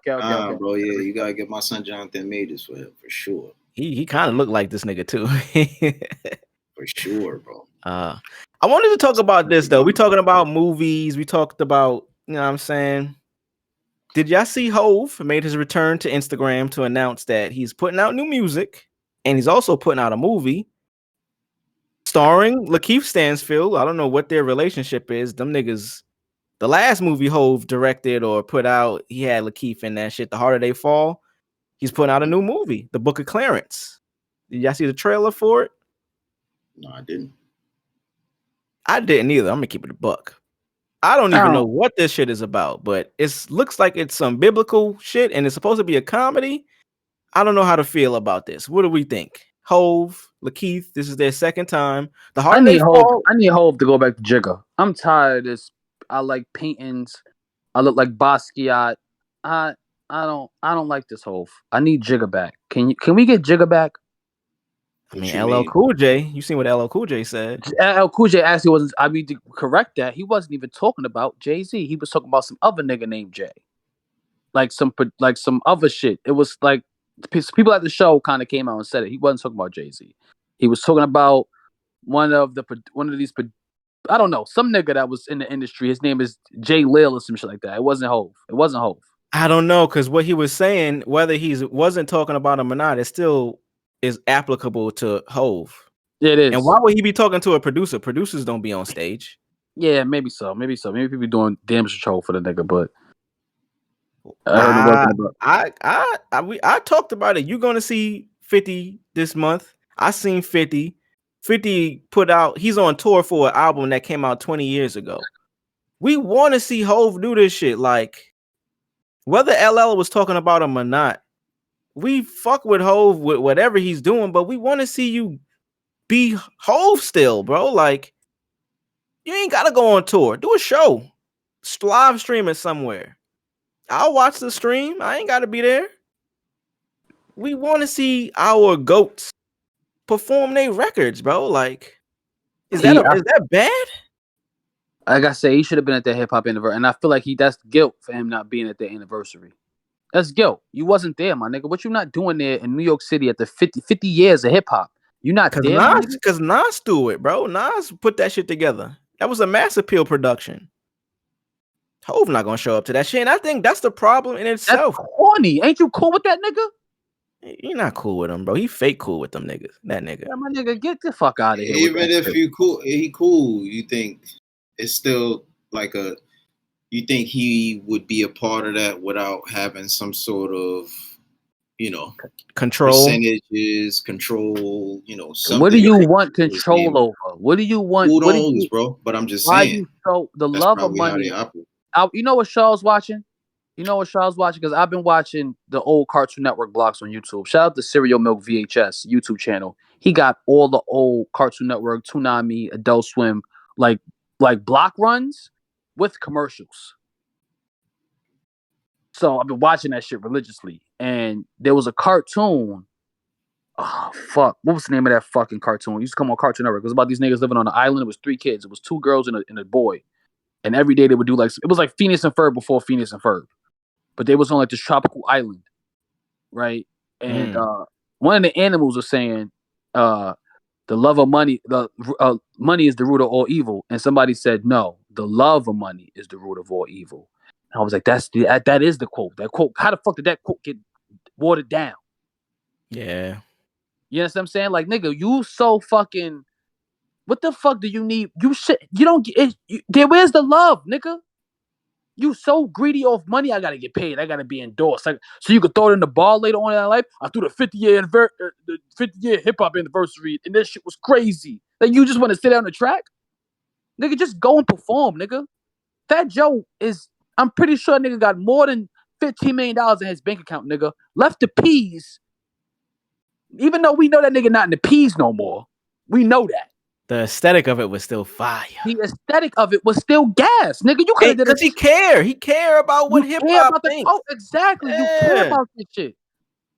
Bro, yeah, you gotta get my son Jonathan Majors for him for sure. He kind of looked like this nigga too. For sure, bro. I wanted to talk about this though. We talking about movies. We talked about, you know what I'm saying? Did y'all see Hove made his return to Instagram to announce that he's putting out new music and he's also putting out a movie starring Lakeith Stanfield. I don't know what their relationship is. Them niggas, the last movie Hove directed or put out, he had Lakeith in that shit. The Harder They Fall. He's putting out a new movie, The Book of Clarence. Did y'all see the trailer for it? No, I didn't. I didn't either. I'm gonna keep it a buck. I don't even know what this shit is about, but it looks like it's some biblical shit and it's supposed to be a comedy. I don't know how to feel about this. What do we think? Hove, Lakeith, this is their second time. I need Hove to go back to Jigga. I'm tired of this. I like paintings. I look like Basquiat. I don't like this Hove. I need Jigga back. Can we get Jigga back? I mean, LL Cool J. You seen what LL Cool J said? LL Cool J actually wasn't. I mean, to correct that, he wasn't even talking about Jay-Z. He was talking about some other nigga named Jay, like some other shit. It was like people at the show kind of came out and said it. He wasn't talking about Jay-Z. He was talking about one of these. I don't know, some nigga that was in the industry. His name is Jay Lil or some shit like that. It wasn't Hove. I don't know, because what he was saying, whether he wasn't talking about him or not, it still is applicable to Hove. It is. And why would he be talking to a producer? Producers don't be on stage. Yeah, maybe so. Maybe people doing damage control for the nigga, but I talked about it. You're gonna see 50 this month. I seen 50. 50 put out. He's on tour for an album that came out 20 years ago. We want to see Hove do this shit. Like, whether LL was talking about him or not, we fuck with Hove with whatever he's doing, but we want to see you be Hove still, bro. Like, you ain't gotta go on tour. Do a show. Live stream it somewhere. I'll watch the stream. I ain't gotta be there. We want to see our GOATs perform their records, bro. Like, is that bad? Like I say, he should have been at that hip hop anniversary, and I feel like that's guilt for him not being at the anniversary. That's guilt. You wasn't there, my nigga. What you not doing there in New York City at the 50 years of hip hop? You not there? Because Nas do it, bro. Nas put that shit together. That was a Mass Appeal production. Hove not gonna show up to that shit, and I think that's the problem in itself. That's corny. Ain't you cool with that nigga? You're not cool with him, bro. He fake cool with them niggas. That nigga. Yeah, my nigga, get the fuck out of here. Even if he cool, you think it's still like you think he would be a part of that without having some sort of, control, percentages, control, something. What do you want control over? What do you want? Who knows, bro? But I'm just saying. The love of money. You know what Shaw's watching? Because I've been watching the old Cartoon Network blocks on YouTube. Shout out to Cereal Milk VHS YouTube channel. He got all the old Cartoon Network, Toonami, Adult Swim, like block runs with commercials. So I've been watching that shit religiously. And there was a cartoon. Oh, fuck. What was the name of that fucking cartoon? It used to come on Cartoon Network. It was about these niggas living on an island. It was 3 kids. It was 2 girls and a boy. And every day they would do it was like Phineas and Ferb before Phineas and Ferb. But they was on like this tropical island. Right? And one of the animals was saying, the love of money, money is the root of all evil, and somebody said, no, the love of money is the root of all evil. And I was like, that is the quote. That quote. How the fuck did that quote get watered down? Yeah. You know what I'm saying? Like, nigga, you so fucking. What the fuck do you need? You don't get it. Where's the love, nigga? You so greedy off money. I gotta get paid. I gotta be endorsed. So you could throw it in the bar later on in our life. I threw the 50-year hip hop anniversary, and this shit was crazy. Like, you just want to sit on the track, nigga. Just go and perform, nigga. Fat Joe is. I'm pretty sure nigga got more than $15 million in his bank account, nigga. Left the peas. Even though we know that nigga not in the peas no more, we know that. The aesthetic of it was still fire. The aesthetic of it was still gas, nigga. You could have did it because he care. He care about what hip hop thinks. Oh, exactly. Yeah. You care about this shit.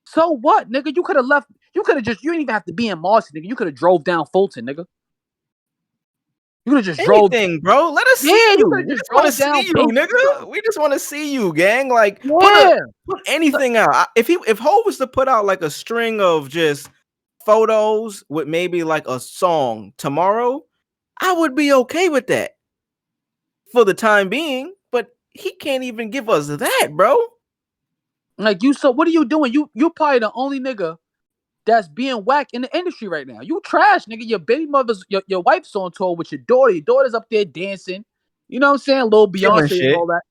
So what, nigga? You could have left. You could have just. You didn't even have to be in Marcy, nigga. You could have drove down Fulton, nigga. You could have just anything, bro. Let us see you. We just want to see you, nigga. We just want to see you, gang. Like, put anything out. If Hov was to put out like a string of just photos with maybe like a song tomorrow, I would be okay with that for the time being. But he can't even give us that, bro. Like, you. So what are you doing? You probably the only nigga that's being whack in the industry right now. You trash, nigga. Your baby mother's, your wife's on tour with your daughter. Your daughter's up there dancing. You know what I'm saying? Little Beyonce and all that.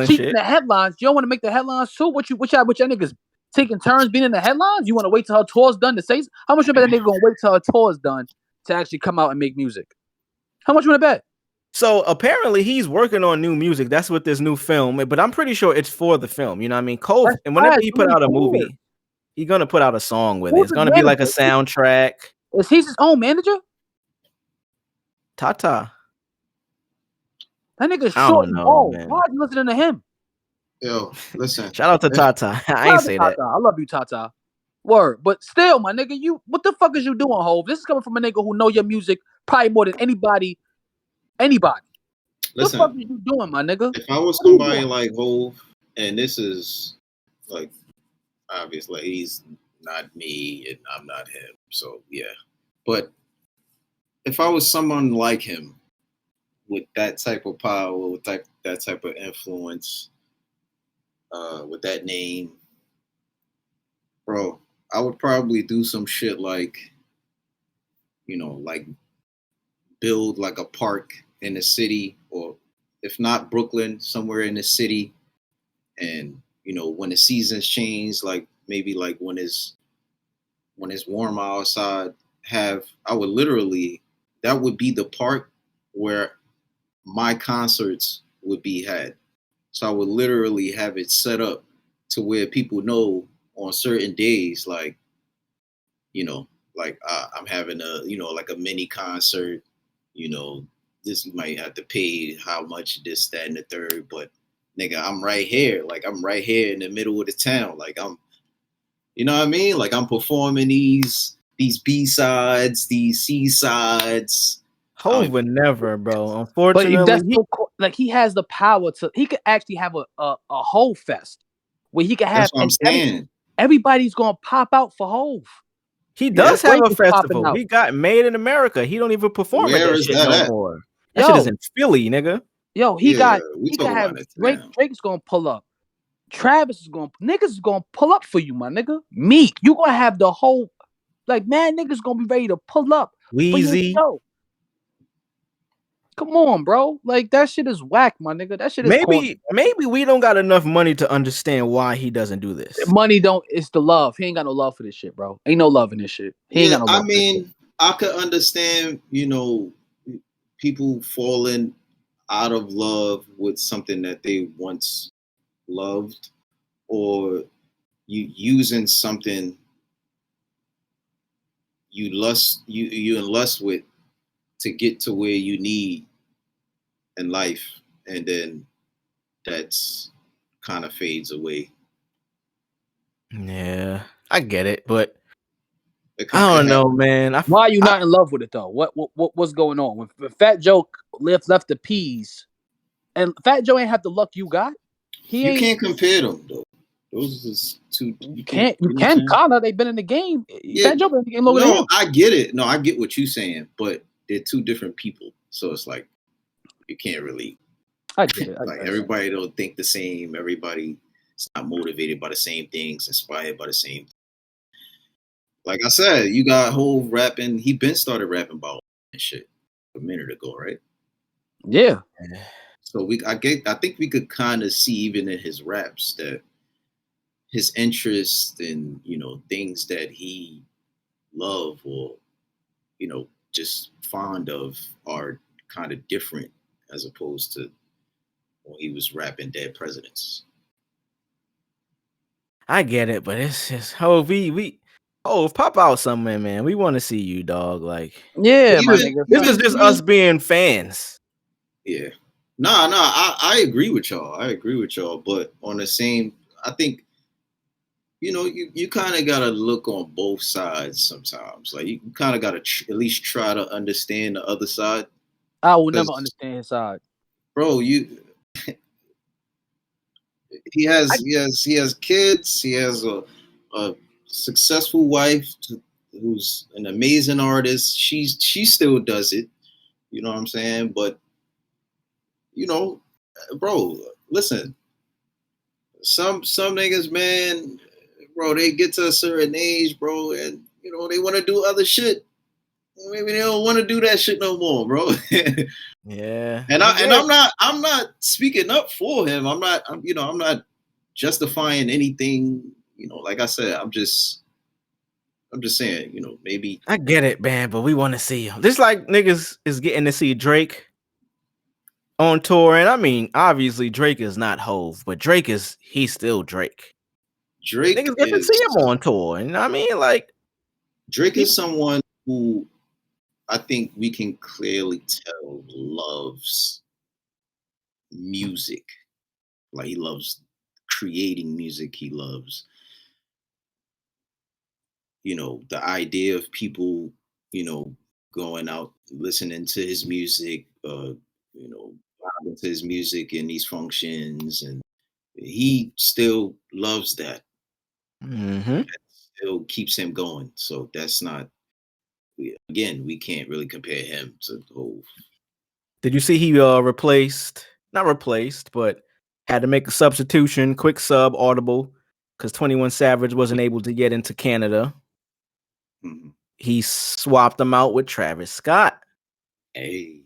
She's in the headlines. You don't want to make the headlines too? Which y'all niggas taking turns being in the headlines? You want to wait till her tour's done to say? How much you bet that nigga gonna wait till her tour's done to actually come out and make music? How much you want to bet? So apparently he's working on new music. That's what this new film. But I'm pretty sure it's for the film. You know what I mean? Cole, and whenever he put out a movie, he's gonna put out a song with it. It's gonna be like a soundtrack. Is he his own manager? Tata. That nigga's short and bald. Why are you listening to him? Yo, listen. Shout out to Tata. I ain't say that. I love you, Tata. Word. But still, my nigga, what the fuck is you doing, Hov? This is coming from a nigga who know your music probably more than anybody. What the fuck are you doing, my nigga? If I was somebody like Hov, and this is like, obviously he's not me and I'm not him, so yeah. But if I was someone like him with that type of power, with that type of influence, with that name, bro, I would probably do some shit like, like build like a park in the city, or if not Brooklyn, somewhere in the city. And, when the seasons change, like maybe like when it's warm outside, that would be the park where my concerts would be had. So I would literally have it set up to where people know on certain days, like, I'm having like a mini concert, this you might have to pay how much, this, that, and the third, but nigga, I'm right here. Like, I'm right here in the middle of the town. Like, I'm, you know what I mean? Like, I'm performing these B-sides, these C-sides. Hov would never, bro. Unfortunately. But he has the power to, he could actually have a whole fest where he could have, everybody's going to pop out for Hov. He does have a festival. He got Made in America. He don't even perform at that shit no more. That shit is in Philly, nigga. Yo, he can have Drake's gonna pull up. Travis is niggas is gonna pull up for you, my nigga. Meek, you gonna have the whole, like, man, niggas gonna be ready to pull up. Weezy. Come on, bro. Like, that shit is whack, my nigga. That shit is maybe we don't got enough money to understand why he doesn't do this. It's the love. He ain't got no love for this shit, bro. Ain't no love in this shit. He ain't got no love. I mean, I could understand, people falling out of love with something that they once loved, or you using something you in lust with to get to where you need in life, and then that's kind of fades away. Yeah, I get it, but I don't know, man. Why are you not in love with it though? What's going on? When Fat Joe left the peas, and Fat Joe ain't have the luck you got. You can't compare them though. Those is two. You can kind of. They've been in the game. You can't jump in the game longer than him. I get it. No, I get what you're saying, but they're two different people. So it's like you can't really. I get it. Like everybody don't think the same. Everybody's not motivated by the same things, inspired by the same. Like I said, you got whole rapping. He been started rapping about and shit a minute ago, right? Yeah. So I think we could kind of see even in his raps that his interest in, things that he love or, just fond of are kind of different as opposed to when he was rapping Dead Presidents. I get it, but it's just pop out somewhere, man. We want to see you, dog. Like, yeah, my nigga. This is just us being fans. Yeah. I agree with y'all. But on the same, I think, you kind of got to look on both sides sometimes. Like, you kind of got to at least try to understand the other side. I will never understand his side. Bro, he has kids. He has a successful wife who's an amazing artist. She still does it. You know what I'm saying? But, bro, listen. Some niggas, man, bro, they get to a certain age, bro, and they want to do other shit. Maybe they don't want to do that shit no more, bro. Yeah. And I'm not speaking up for him. I'm not justifying anything. Like I said, I'm just saying, maybe. I get it, man, but we want to see him. Just like niggas is getting to see Drake on tour, and I mean, obviously Drake is not Hove, but he's still Drake. Drake niggas get to see him on tour, and I mean, like, Drake is someone who I think we can clearly tell loves music. Like, he loves creating music. He loves, the idea of people, going out, listening to his music, vibing to his music in these functions. And he still loves that. Mm-hmm. That still keeps him going. So that's not, again, we can't really compare him to Hov. Did you see he not replaced, but had to make a substitution, quick sub, Audible, because 21 Savage wasn't able to get into Canada. Mm-hmm. He swapped them out with Travis Scott. Hey,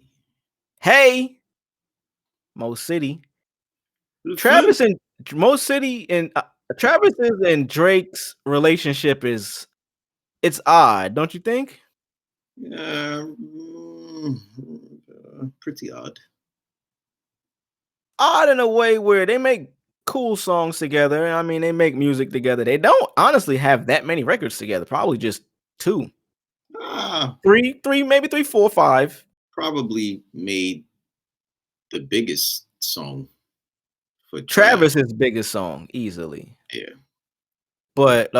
Mo City. Travis and Mo City and Travis's and Drake's relationship it's odd, don't you think? Pretty odd. Odd in a way where they make cool songs together. I mean, they make music together. They don't honestly have that many records together. Probably just 2. 3, maybe 3, 4, 5. Probably made the biggest song for Travis's biggest song, easily. Yeah. But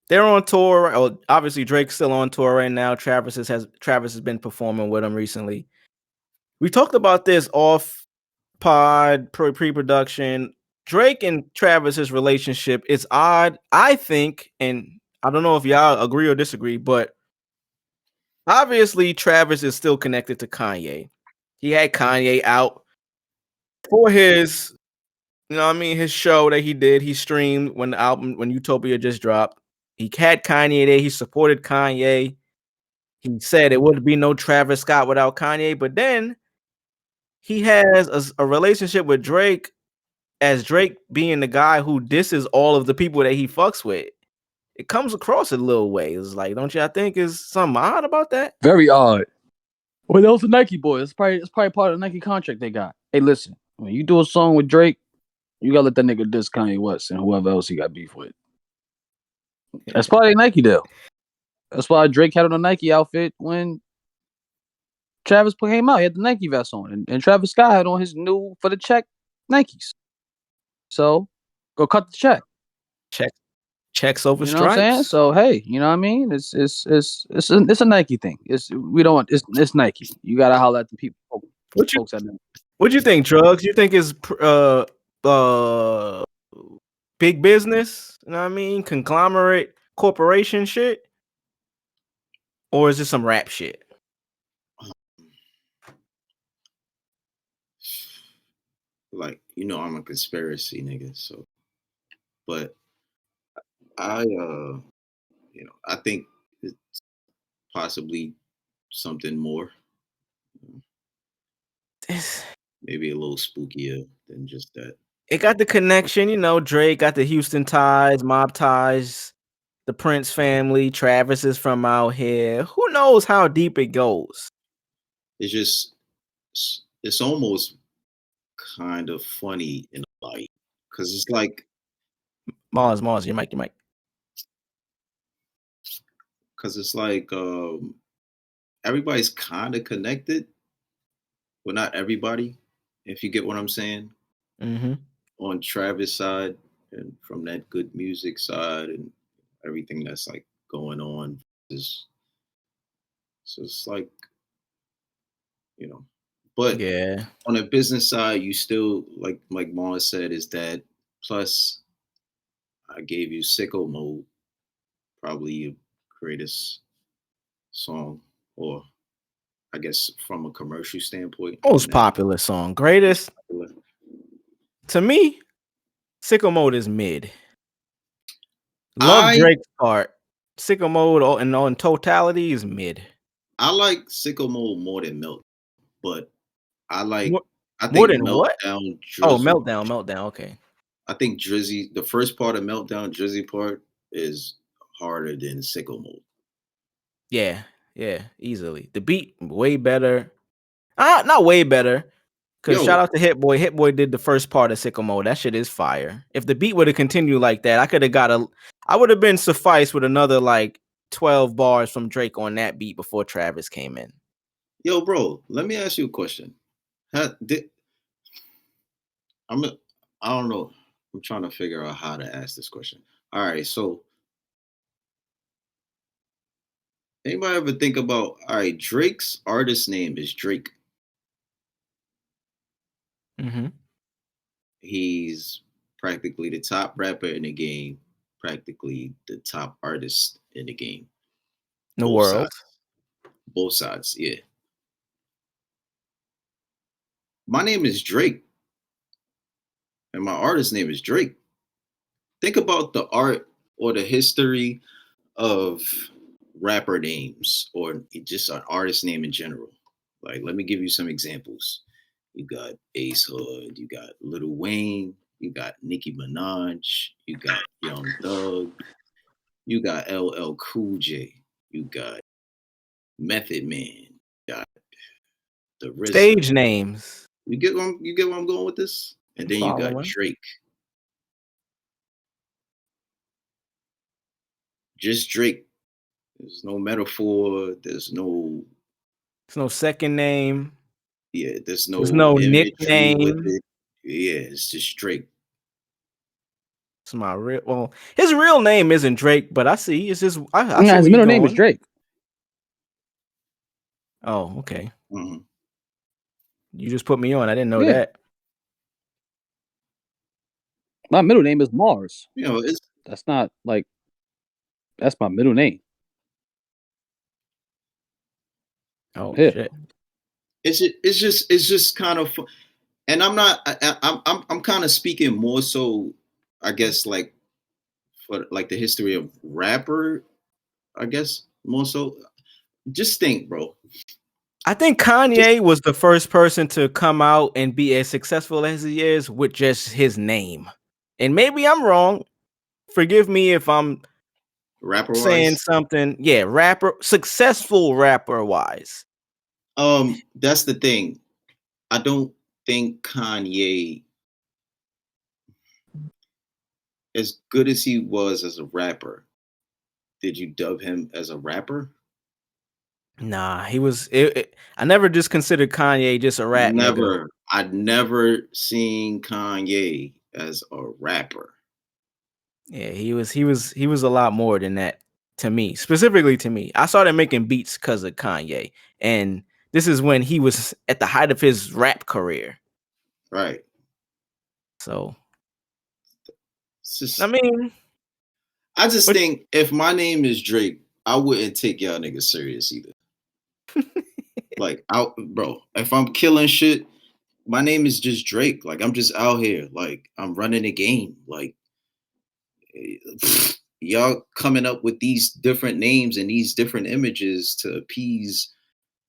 they're on tour. Obviously, Drake's still on tour right now. Travis has been performing with him recently. We talked about this off pod pre-production. Drake and Travis's relationship is odd, I think, and I don't know if y'all agree or disagree, but obviously Travis is still connected to Kanye. He had Kanye out for his, his show that he did. He streamed when Utopia just dropped. He had Kanye there. He supported Kanye. He said it would be no Travis Scott without Kanye, but then he has a relationship with Drake, as Drake being the guy who disses all of the people that he fucks with. It comes across a little way. It's like, don't y'all think is something odd about that? Very odd. Well, that was a Nike boy. It's probably part of the Nike contract they got. Hey, listen, when you do a song with Drake, you gotta let that nigga diss Kanye West and whoever else he got beef with. That's probably a Nike deal. That's why Drake had on a Nike outfit when Travis came out. He had the Nike vest on, and Travis Scott had on his new for the check Nikes. So go cut the check. Checks over stripes. You know what I'm saying? So hey, you know what I mean? It's a Nike thing. It's Nike. You gotta holler at the people. Folks at them. What do you think, Drugs? You think is big business? You know what I mean? Conglomerate corporation shit? Or is this some rap shit? Like, I'm a conspiracy nigga, so but I I think it's possibly something more. Maybe a little spookier than just that. It got the connection, Drake got the Houston ties, mob ties, the Prince family, Travis is from out here. Who knows how deep it goes? It's almost kind of funny in a light, because it's like Mars, your mic. because it's like everybody's kind of connected, but not everybody, if you get what I'm saying. Mm-hmm. On Travis' side and from that good music side and everything that's like going on, so it's like, but Yeah. on a business side, you still like Mars said, is that plus I gave you Sicko Mode, probably your greatest song, or I guess from a commercial standpoint. Most popular song. Greatest. To me, Sicko Mode is mid. Love Drake's part. Sicko Mode in totality is mid. I like Sicko Mode more than Melt, but I think more than Meltdown. what? Drizzle, Meltdown. Okay. I think Drizzy, the first part of Meltdown, Drizzy part is harder than Sicko Mode. Yeah, easily. The beat way better. Not way better. Because shout out to Hit Boy. Hit Boy did the first part of Sicko Mode. That shit is fire. If the beat would have continued like that, I would have been sufficed with another like 12 bars from Drake on that beat before Travis came in. Yo, bro, let me ask you a question. I don't know. I'm trying to figure out how to ask this question. All right, so anybody ever think about, all right, Drake's artist name is Drake. Mm-hmm. He's practically the top rapper in the game, practically the top artist in the game. The world. Both sides, yeah. My name is Drake, and my artist name is Drake. Think about the art or the history of rapper names, or just an artist name in general. Like, let me give you some examples. You got Ace Hood, you got Lil Wayne, you got Nicki Minaj, you got Young Thug, you got LL Cool J, you got Method Man, you got the RZA. Stage names. You get where I'm going with this? And then you got Drake. Just Drake. There's no metaphor. There's no second name. Yeah, there's no nickname with it. Yeah, it's just Drake. It's my his real name isn't Drake, but I see it's just his middle name is Drake. Oh, okay. Mm-hmm. You just put me on. I didn't know that. My middle name is Mars. That's not like that's my middle name. Oh shit! It's just kind of, and I'm kind of speaking more so, I guess, like for like the history of rapper, I guess more so. Just think, bro. I think Kanye was the first person to come out and be as successful as he is with just his name. And maybe I'm wrong. Forgive me if I'm saying something. Yeah, successful rapper wise. That's the thing. I don't think Kanye, as good as he was as a rapper, did you dub him as a rapper? Nah, he was. I never just considered Kanye just a rap. Never. I'd never seen Kanye as a rapper. Yeah, he was a lot more than that to me. Specifically to me, I started making beats because of Kanye, and this is when he was at the height of his rap career. Right. So I mean, I just think if my name is Drake, I wouldn't take y'all niggas serious either. Like, bro, if I'm killing shit, my name is just Drake. Like, I'm just out here. Like, I'm running the game. Like, y'all coming up with these different names and these different images to appease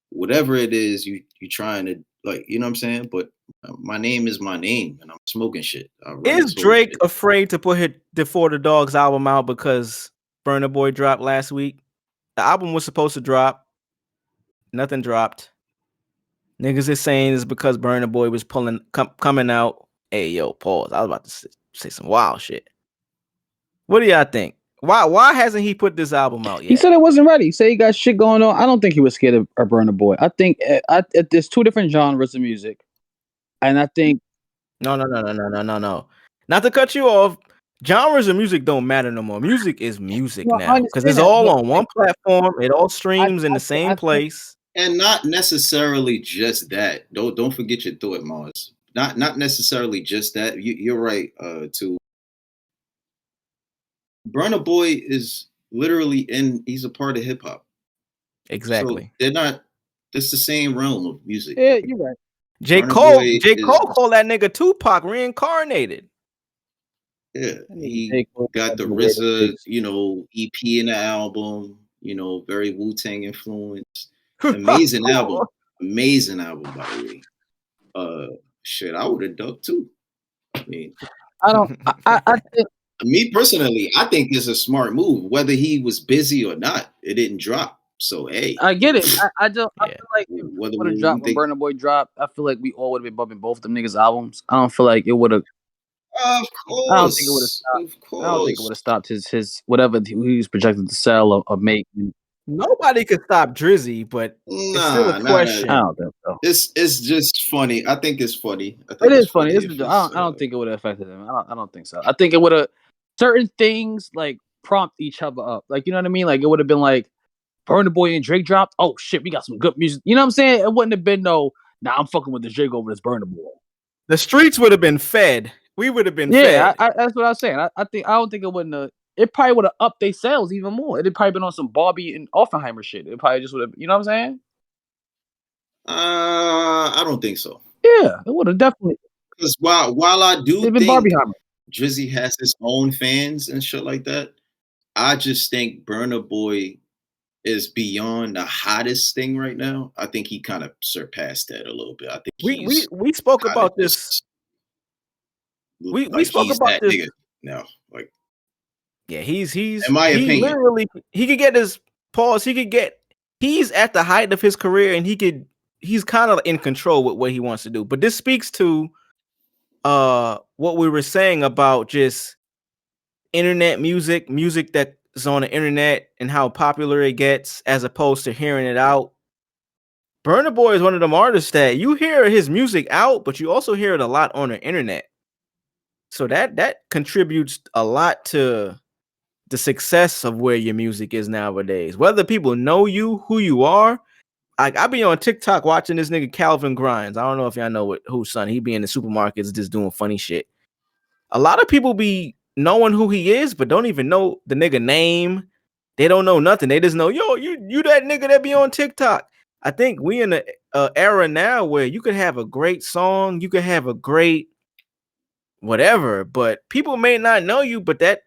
whatever it is you trying to, like, you know what I'm saying? But my name is my name, and I'm smoking shit. Is Drake afraid to put the For the Dogs album out because Burna Boy dropped last week? The album was supposed to drop. Nothing dropped. Niggas is saying it's because Burna Boy was coming out. Hey, yo, pause. I was about to say some wild shit. What do y'all think? Why hasn't he put this album out yet? He said it wasn't ready. He said he got shit going on. I don't think he was scared of Burna Boy. I think there's two different genres of music, and I think no. Not to cut you off. Genres of music don't matter no more. Music is music now because it's all on one platform. It all streams in the same place. And not necessarily just that. Don't forget your thought, Mars. Not necessarily just that. You're right, too. Burna Boy is literally he's a part of hip hop. Exactly. So they're not. It's the same realm of music. Yeah, you're right. J. Cole called that nigga Tupac reincarnated. Yeah, he got the RZA, EP in the album. Very Wu-Tang influence. Amazing album. Amazing album, by the way. Shit, I would have dubbed too. I mean, I think. Me personally, I think it's a smart move. Whether he was busy or not, it didn't drop. So hey, I get it. I feel like if whether would have dropped when Burna Boy dropped, I feel like we all would have been bumping both them niggas' albums. I don't feel like it would have. Of course, I don't think it would have stopped. I don't think it would have stopped his whatever he was projected to sell or make. Nobody could stop Drizzy, but it's still a question. I don't think so. It's just funny. I think it's funny. It is funny. I don't think it would have affected him. I don't think so. I think it would have certain things like prompt each other up. Like, you know what I mean? Like, it would have been like Burna Boy and Drake dropped. Oh shit, we got some good music. You know what I'm saying? It wouldn't have been I'm fucking with the Drake over this Burna Boy. The streets would have been fed. We would have been fed. Yeah, that's what I was saying. I don't think it wouldn't have. It probably would have upped their sales even more. It'd probably been on some Barbie and Oppenheimer shit. It probably just would have. You know what I'm saying? I don't think so. Yeah, it would have definitely. Because while I do think Barbieheimer. Drizzy has his own fans and shit like that, I just think Burna Boy is beyond the hottest thing right now. I think he kind of surpassed that a little bit. I think we spoke about this. We spoke about this. Nigga now, like, yeah, he's in my opinion, literally he could get his pause. He's at the height of his career, and he's kind of in control with what he wants to do. But this speaks to what we were saying about just internet music that is on the internet and how popular it gets as opposed to hearing it out. Burna Boy is one of them artists that you hear his music out, but you also hear it a lot on the internet. So that contributes a lot to the success of where your music is nowadays. Whether people know you, who you are. I be on TikTok watching this nigga Calvin Grimes. I don't know if y'all know who's son. He be in the supermarkets just doing funny shit. A lot of people be knowing who he is, but don't even know the nigga name. They don't know nothing. They just know, yo, you that nigga that be on TikTok. I think we in the era now where you could have a great song, you could have a great whatever, but people may not know you, but that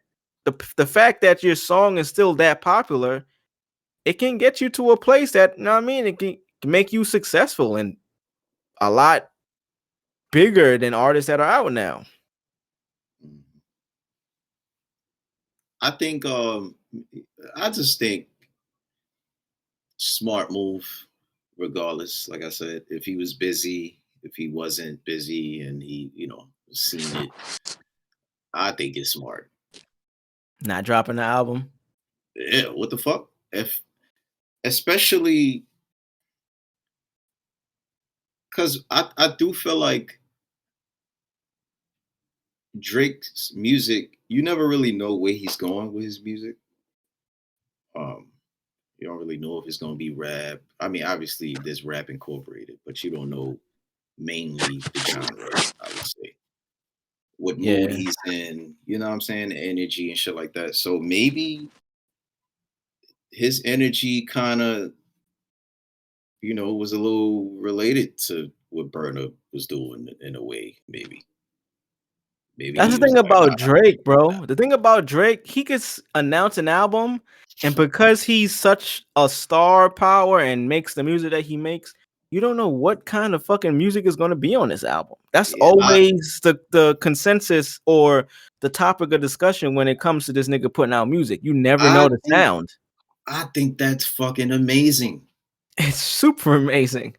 the fact that your song is still that popular, it can get you to a place that, you know what I mean, it can make you successful and a lot bigger than artists that are out now. I think I just think smart move regardless. Like I said, if he was busy, if he wasn't busy and he, seen it, I think it's smart. Not dropping the album. Yeah, what the fuck? Especially because I do feel like Drake's music, you never really know where he's going with his music. You don't really know if it's going to be rap. I mean, obviously there's rap incorporated, but you don't know mainly the genre, I would say. what mood he's in, you know what I'm saying, the energy and shit like that. So maybe his energy kind of, you know, was a little related to what Burna was doing in a way, maybe. Maybe That's the thing about Drake, bro. The thing about Drake, he could announce an album, and because he's such a star power and makes the music that he makes, you don't know what kind of fucking music is going to be on this album. That's always the consensus or the topic of discussion when it comes to this nigga putting out music. You never know the sound. I think that's fucking amazing. It's super amazing.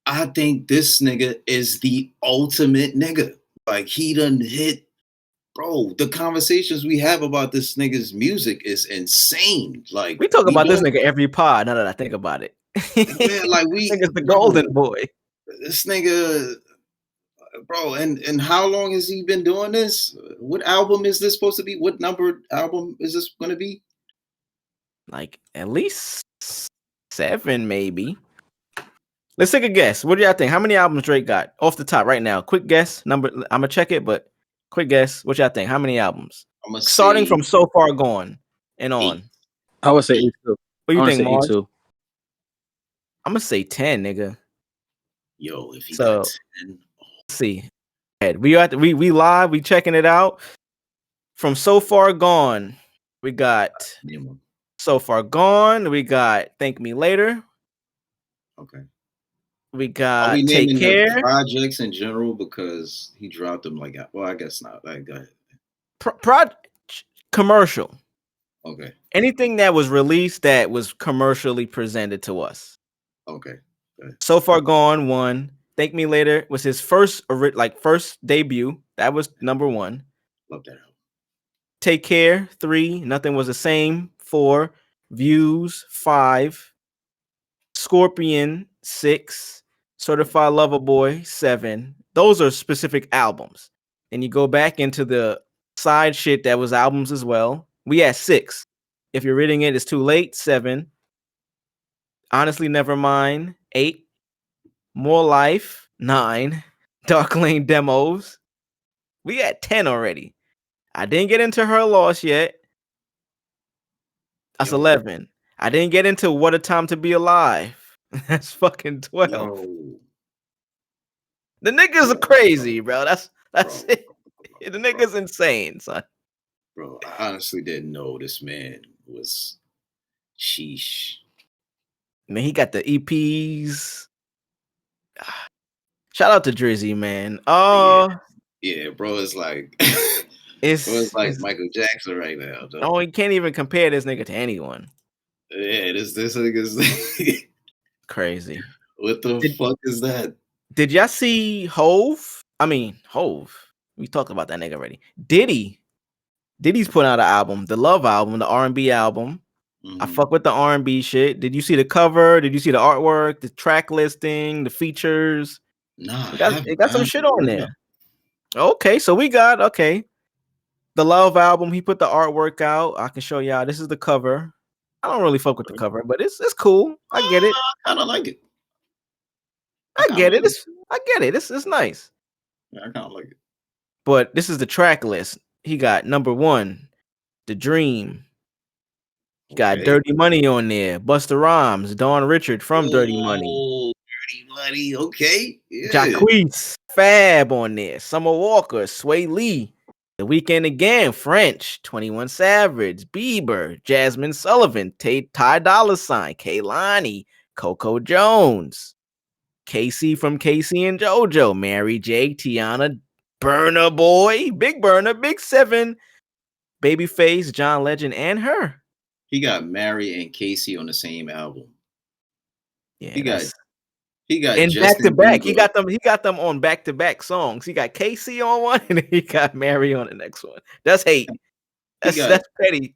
I think this nigga is the ultimate nigga. Like, he done hit, bro. The conversations we have about this nigga's music is insane. Like, we talk about this nigga every pod. Now that I think about it, man, like this nigga's the golden boy. This nigga, bro. And how long has he been doing this? What album is this supposed to be? What number album is this going to be? Like at least 7, maybe. Let's take a guess. What do y'all think? How many albums Drake got off the top right now? Quick guess. Number. I'm gonna check it, but quick guess. What y'all think? How many albums? Starting from So Far Gone and on. 8. I would say 8 too. What do you think, Mars? 8 too. I'm gonna say 10, nigga. Yo, if he got 10. Let's see. We live. We checking it out. From So Far Gone, we got So Far Gone. We got Thank Me Later. Okay. We got Take Care. Projects in general, because he dropped them like, well, I guess not. Like, go ahead. Commercial. Okay. Anything that was released that was commercially presented to us. Okay. So Far Gone 1. Thank Me Later was his first debut. That was number 1. Love that album. Take Care 3. Nothing Was the Same 4. Views 5. Scorpion 6. Certified Lover Boy 7. Those are specific albums. And you go back into the side shit that was albums as well. We at 6. If you're reading it, it's too late. 7. Honestly, Nevermind 8. More Life 9. Dark Lane Demos. We at 10 already. I didn't get into Her Loss yet. That's 11. I didn't get into What a Time to Be Alive. That's fucking 12. Yo. The niggas are crazy, bro. That's it. The niggas insane, son. Bro, I honestly didn't know this man was sheesh. Man, he got the EPs. Shout out to Drizzy, man. Yeah, bro, it's like it's like Michael Jackson right now. Though. Oh, you can't even compare this nigga to anyone. Yeah, this nigga's crazy. What the fuck is that? Did y'all see Hove? I mean, Hove. We talked about that nigga already. Diddy's putting out an album, the Love album, the R&B album. Mm-hmm. I fuck with the R&B shit. Did you see the cover? Did you see the artwork, the track listing, the features? Nah, it got some shit on there. Okay, so we got the Love album. He put the artwork out. I can show y'all. This is the cover. I don't really fuck with the cover, but it's cool. I get it. I kind of like it. I get it. I get it. It's nice. Yeah, I kind of like it. But this is the track list. He got number 1, The Dream. He got Dirty Money on there. Busta Rhymes, Dawn Richard from Dirty Money. Dirty Money, okay. Yeah. Jacquees, Fab on there. Summer Walker, Sway Lee. The Weeknd again, French, 21 Savage, Bieber, Jasmine Sullivan, Ty Dolla $ign, Kehlani, Coco Jones, Casey from Casey and JoJo, Mary J, Tiana, Burna Boy, Big Burna, Big 7, Babyface, John Legend, and her. He got Mary and Casey on the same album. Yeah, he got and back to back. He got them on back to back songs. He got Casey on one, and he got Mary on the next one. That's hate. That's petty.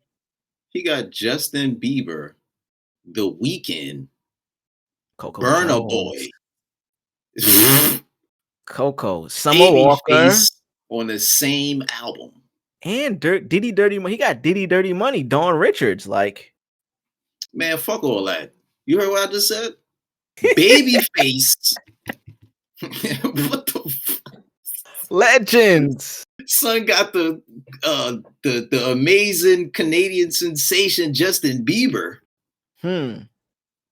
He got Justin Bieber, The Weeknd, Coco Burna Boy, Coco, Summer Walker on the same album, and Diddy Dirty Money. He got Diddy Dirty Money, Dawn Richards. Like, man, fuck all that. You heard what I just said? Babyface. What the fuck? Legends. Son got the amazing Canadian sensation Justin Bieber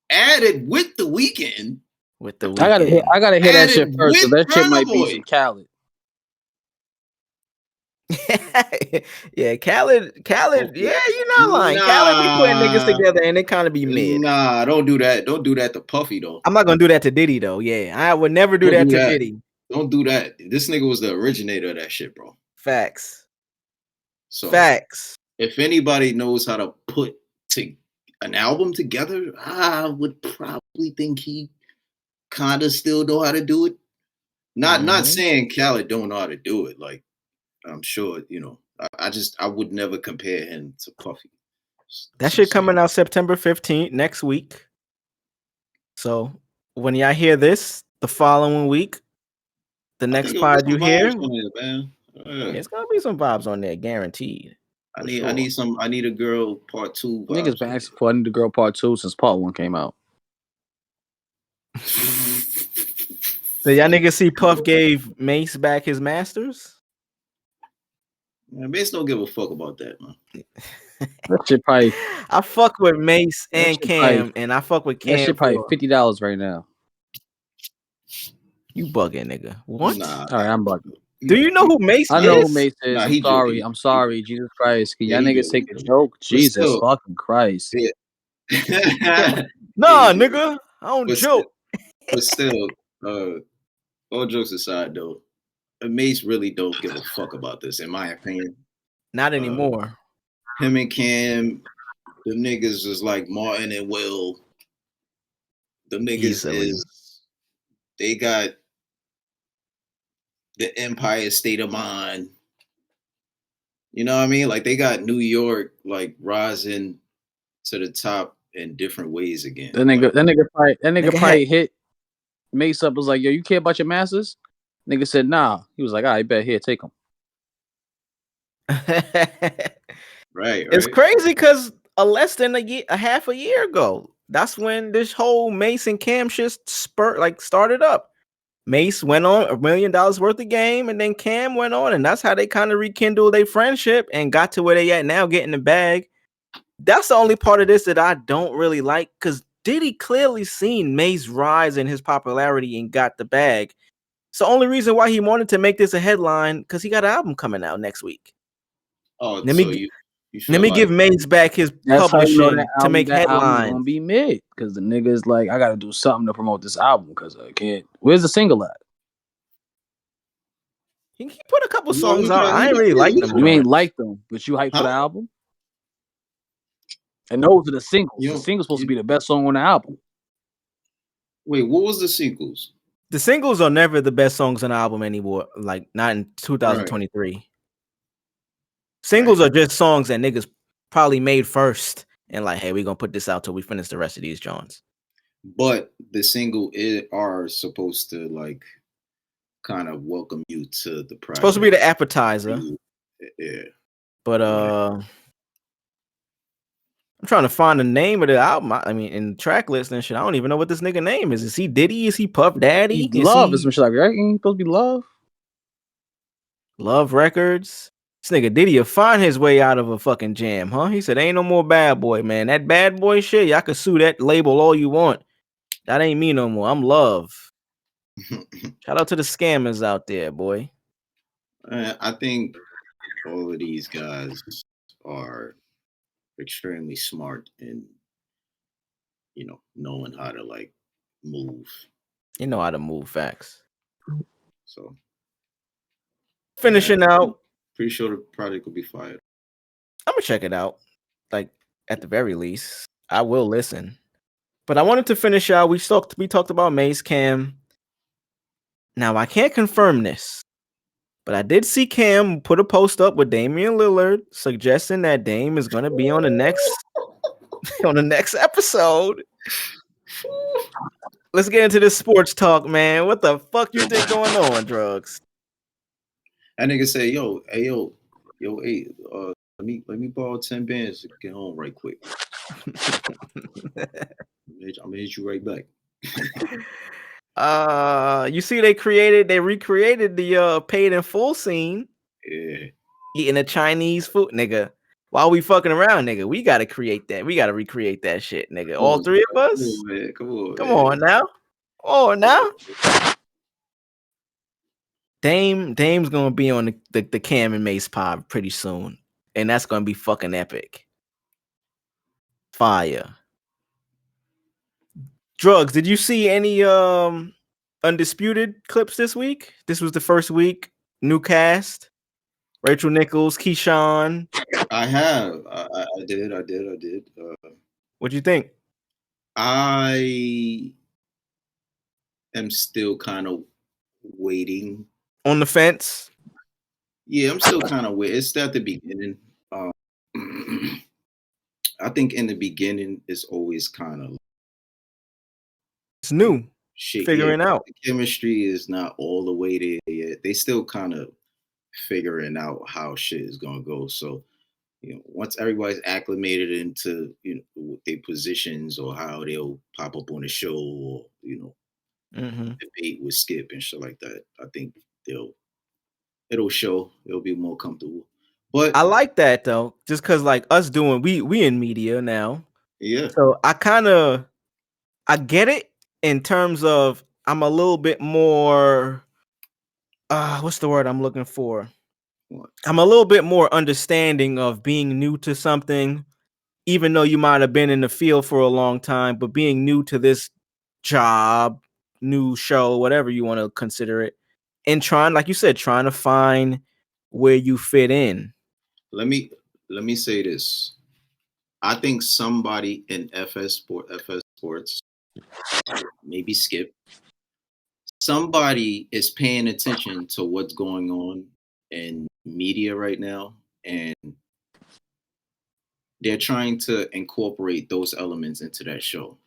added with the Weeknd. With the I gotta hear that shit first. So that shit Burna might be Boy. some Khaled. Yeah, Khaled. Okay. Yeah, you're not lying. Khaled be putting niggas together, and it kind of be mid. Nah, don't do that. Don't do that to Puffy though. I'm not gonna do that to Diddy though. Yeah, I would never do that to Diddy. Don't do that. This nigga was the originator of that shit, bro. Facts. So Facts. if anybody knows how to put an album together, I would probably think he kind of still know how to do it. Not saying Khaled don't know how to do it. Like I'm sure, you know. I would never compare him to Puffy. That shit coming out September 15th next week. So when y'all hear this, the following week, the next pod you hear, it's gonna be some vibes on there, guaranteed. I need a girl part 2. Niggas been asking for I Need a Girl part 2 since part 1 came out. So y'all niggas see Puff gave Mace back his masters? Man, Mace don't give a fuck about that, man. That shit probably. I fuck with Mace and Cam, and I fuck with Cam. That shit probably $50 right now. You bugging, nigga. What? Nah. All right, I'm bugging. Do you know who Mace is? I know who Mace is. Nah, I'm sorry. I'm sorry. Jesus Christ. Can y'all niggas take a joke? Jesus fucking Christ. Yeah. Nah, nigga. I don't joke. But still, all jokes aside, though, Mace really don't give a fuck about this, in my opinion. Not anymore. Him and Cam, the niggas is like Martin and Will. The niggas they got the Empire State of Mind. You know what I mean? Like they got New York like rising to the top in different ways again. That nigga probably hit Mace up, was like, yo, you care about your masters? Nigga said, nah. He was like, all right, bet, here, take them. Right. It's crazy because less than a half a year ago, that's when this whole Mace and Cam shit started up. Mace went on $1 million worth of game, and then Cam went on, and that's how they kind of rekindled their friendship and got to where they at now, getting the bag. That's the only part of this that I don't really like, because Diddy clearly seen Mace rise in his popularity and got the bag. It's the only reason why he wanted to make this a headline, because he got an album coming out next week. Oh, let me give Mace back his publishing to make headlines. Gonna be mid because the niggas like, I gotta do something to promote this album because I can't. Where's the single at? He put a couple songs out. I ain't really like them. You ain't like them, but you hyped for the album. And those are the singles. The single's supposed to be the best song on the album. Wait, what was the singles? The singles are never the best songs on the album anymore. Like not in 2023. Right. Singles are just songs that niggas probably made first, and like, hey, we're gonna put this out till we finish the rest of these Johns. But the single are supposed to like kind of welcome you to the project. Supposed to be the appetizer. Yeah. But I'm trying to find the name of the album. I mean, in the track list and shit, I don't even know what this nigga name is. Is he Diddy? Is he Puff Daddy? Love is some shit like, right? Ain't supposed to be Love. Love Records. This nigga Diddy will find his way out of a fucking jam, huh? He said, ain't no more Bad Boy, man. That Bad Boy shit, y'all can sue that label all you want. That ain't me no more. I'm Love. Shout out to the scammers out there, boy. I think all of these guys are extremely smart in, knowing how to like move. You know how to move, facts. So finishing out. Pretty sure the project will be fired. I'm gonna check it out. Like at the very least, I will listen. But I wanted to finish out. We talked about Mace, Cam. Now I can't confirm this, but I did see Cam put a post up with Damian Lillard suggesting that Dame is gonna be on the next episode. Let's get into this sports talk, man. What the fuck you think going on, drugs? That nigga say, hey, let me borrow 10 bands to get home right quick. I'm gonna hit you right back. You see, they recreated the paid in full scene. Yeah. Eating a Chinese food, nigga. While we fucking around, nigga, we gotta create that. We gotta recreate that shit, nigga. All three of us. Come on, man. Come on. Come man. on now. Oh, now. Dame's gonna be on the Cam and Mace pod pretty soon, and that's gonna be fucking epic. Fire. Drugs. Did you see any undisputed clips this week? This was the first week. New cast. Rachel Nichols, Keyshawn. I have. I did. What'd you think? I am still kind of waiting. On the fence. Yeah, I'm still kind of waiting. It's at the beginning. I think in the beginning it's always kind of It's new. shit. Figuring out. The chemistry is not all the way there yet. They still kind of figuring out how shit is gonna go. So, once everybody's acclimated into their positions or how they'll pop up on the show or debate with Skip and shit like that, I think it'll show. It'll be more comfortable. But I like that though, just because like us doing we in media now. Yeah. So I get it in terms of I'm a little bit more what's the word I'm looking for? What? I'm a little bit more understanding of being new to something, even though you might have been in the field for a long time, but being new to this job, new show, whatever you want to consider it, and trying, like you said, trying to find where you fit in. Let me say this. I think somebody in FS Sports, maybe Skip, somebody is paying attention to what's going on in media right now, and they're trying to incorporate those elements into that show.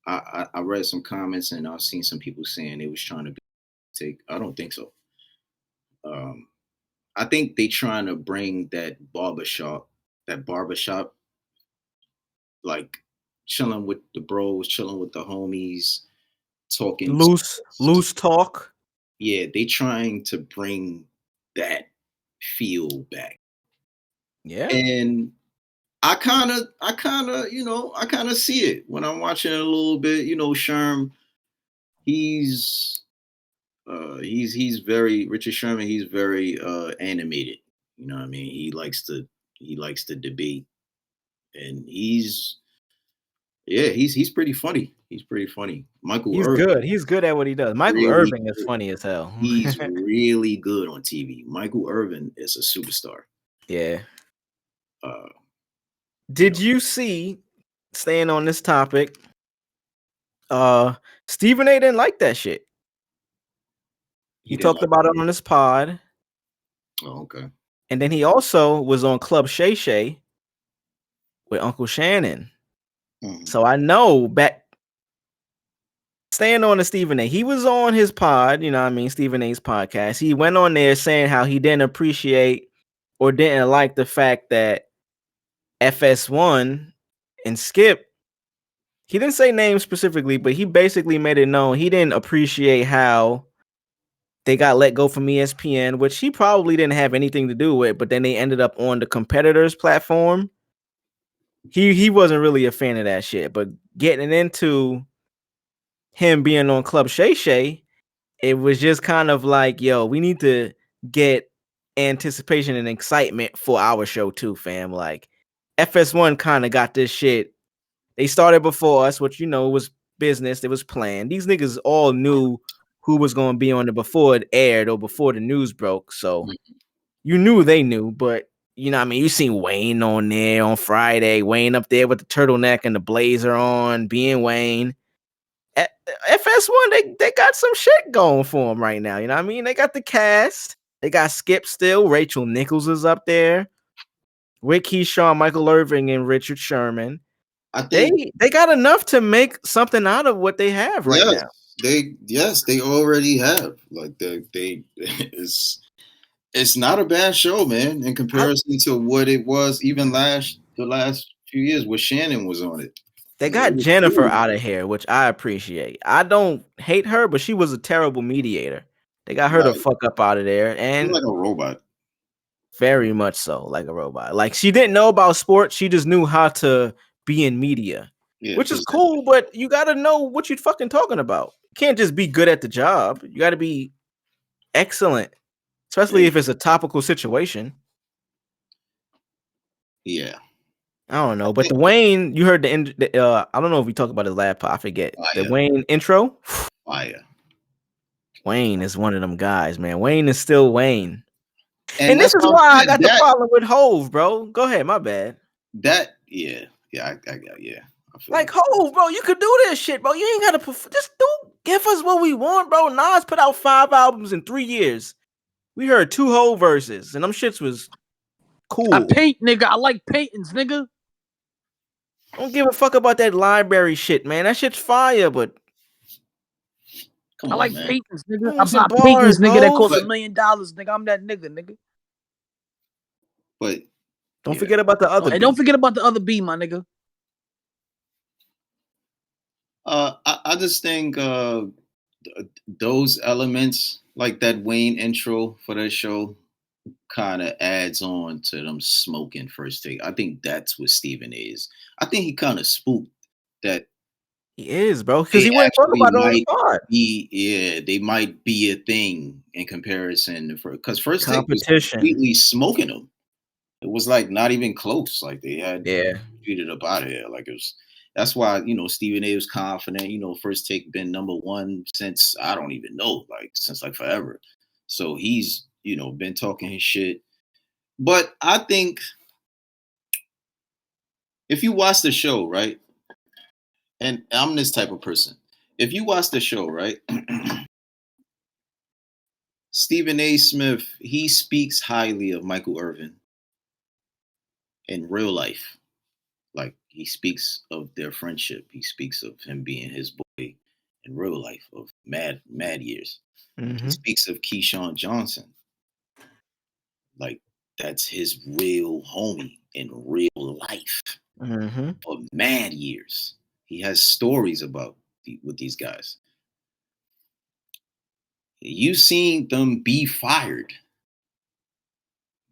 I read some comments and I've seen some people saying they was trying to take. I don't think so. I think they trying to bring that barbershop, like chilling with the bros, chilling with the homies, talking loose talk. Yeah, they trying to bring that feel back. Yeah. And I kind of see it when I'm watching it a little bit. Sherm, he's very Richard Sherman. He's very animated. You know what I mean? He likes to debate, and he's pretty funny. He's pretty funny. Michael Irvin. Good. He's good at what he does. Michael Irvin is funny as hell. He's really good on TV. Michael Irvin is a superstar. Yeah. Did you see, staying on this topic, Stephen A didn't like that shit. He talked about it on his pod. Oh, okay. And then he also was on Club Shay Shay with Uncle Shannon. Mm-hmm. So I know staying on to Stephen A, he was on his pod, Stephen A's podcast. He went on there saying how he didn't appreciate or didn't like the fact that FS1 and Skip, he didn't say names specifically, but he basically made it known he didn't appreciate how they got let go from ESPN, which he probably didn't have anything to do with, but then they ended up on the competitor's platform. He wasn't really a fan of that shit, but getting into him being on Club Shay Shay, it was just kind of like, yo, we need to get anticipation and excitement for our show too, fam. Like FS1 kind of got this shit. They started before us, which was business. It was planned. These niggas all knew who was going to be on it before it aired or before the news broke. So you knew they knew, but you seen Wayne on there on Friday, Wayne up there with the turtleneck and the blazer on, being Wayne. FS1, they got some shit going for them right now. You know what I mean? They got the cast. They got Skip still. Rachel Nichols is up there with Keyshawn, Michael Irvin, and Richard Sherman. I think they got enough to make something out of what they have right now. They already have. Like it's not a bad show, man, in comparison to what it was even the last few years where Shannon was on it. They got Jennifer out of here, which I appreciate. I don't hate her, but she was a terrible mediator. They got her to fuck up out of there. And she's like a robot. Very much so, like a robot. Like she didn't know about sports. She just knew how to be in media, which is cool. But you got to know what you're fucking talking about. You can't just be good at the job. You got to be excellent, especially if it's a topical situation. Yeah. I don't know, but the Wayne, you heard the I don't know if we talked about his last part. I forget the Wayne intro. Fire. Wayne is one of them guys, man. Wayne is still Wayne, and this is why I got the problem with Hove, bro. Go ahead, my bad. I like Hove, bro. You could do this shit, bro. You ain't gotta just give us what we want, bro. Nas put out 5 albums in 3 years. We heard 2 Hove verses, and them shits was cool. I paint, nigga. I like paintings, nigga. Don't give a fuck about that library shit, man. That shit's fire, but I like paintings, nigga. I'm not paintings, nigga. That cost $1 million, nigga. I'm that nigga. But don't forget about the other. And don't forget about the other B, my nigga. I just think those elements, like that Wayne intro for that show, kind of adds on to them smoking first take. I think that's what Stephen A is. I think he kind of spooked that. He is, bro, because he wasn't talking about it on the pod. They might be a thing in comparison because first take was competition completely smoking them. It was like not even close. Like they had tweeted up out of here. Like it was. That's why, Stephen A was confident. First take been number 1 since I don't even know, since forever. So he's, been talking his shit. But I think if you watch the show, right? And I'm this type of person. If you watch the show, right? Stephen A. Smith, he speaks highly of Michael Irvin in real life. Like he speaks of their friendship. He speaks of him being his boy in real life of mad years. Mm-hmm. He speaks of Keyshawn Johnson. Like that's his real homie in real life for mad years. He has stories about with these guys. You seen them be fired.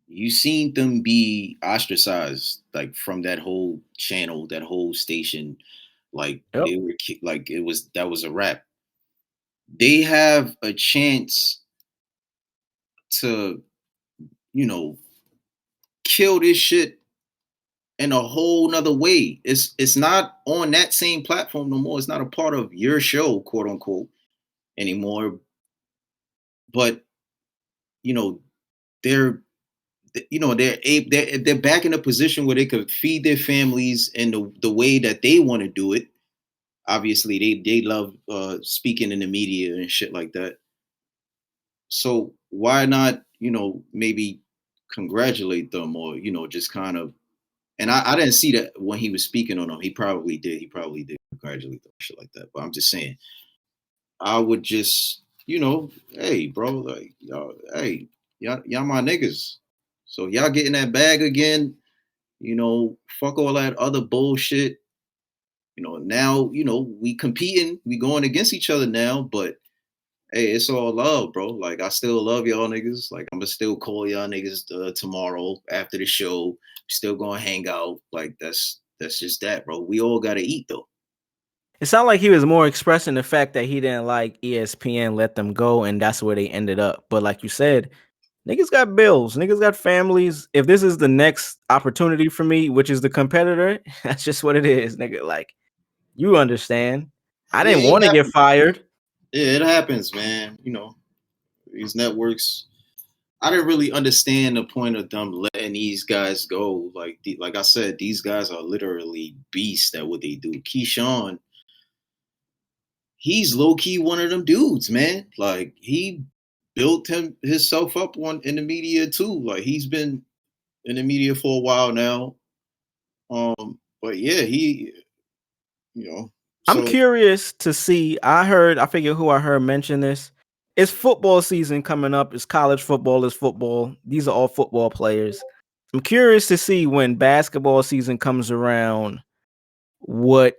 You seen them be ostracized, from that whole channel, that whole station. They were that was a wrap. They have a chance to, kill this shit in a whole nother way. It's not on that same platform no more. It's not a part of your show, quote unquote, anymore. But they're back in a position where they could feed their families in the way that they want to do it. Obviously, they love speaking in the media and shit like that. So why not, maybe congratulate them or, just kind of. And I didn't see that when he was speaking on them. He probably did. He probably did congratulate them, shit like that. But I'm just saying, I would just, hey, bro, hey, y'all my niggas. So y'all getting that bag again, fuck all that other bullshit. Now, we competing, we going against each other now, but hey, it's all love, bro. I still love y'all niggas. I'm gonna still call y'all niggas tomorrow after the show. Still gonna hang out. That's just that, bro. We all gotta eat though. It sounded like he was more expressing the fact that he didn't like ESPN let them go, and that's where they ended up. But like you said, niggas got bills, niggas got families. If this is the next opportunity for me, which is the competitor, that's just what it is, nigga. You understand. I didn't want to get fired. Yeah, it happens, man. These networks, I didn't really understand the point of them letting these guys go. Like I said, these guys are literally beasts at what they do. Keyshawn, he's low-key one of them dudes, man. He built himself up in the media too. He's been in the media for a while now. But yeah, he, I'm curious to see. I figure who I heard mention this. It's football season coming up. It's college football. It's football. These are all football players. I'm curious to see when basketball season comes around. And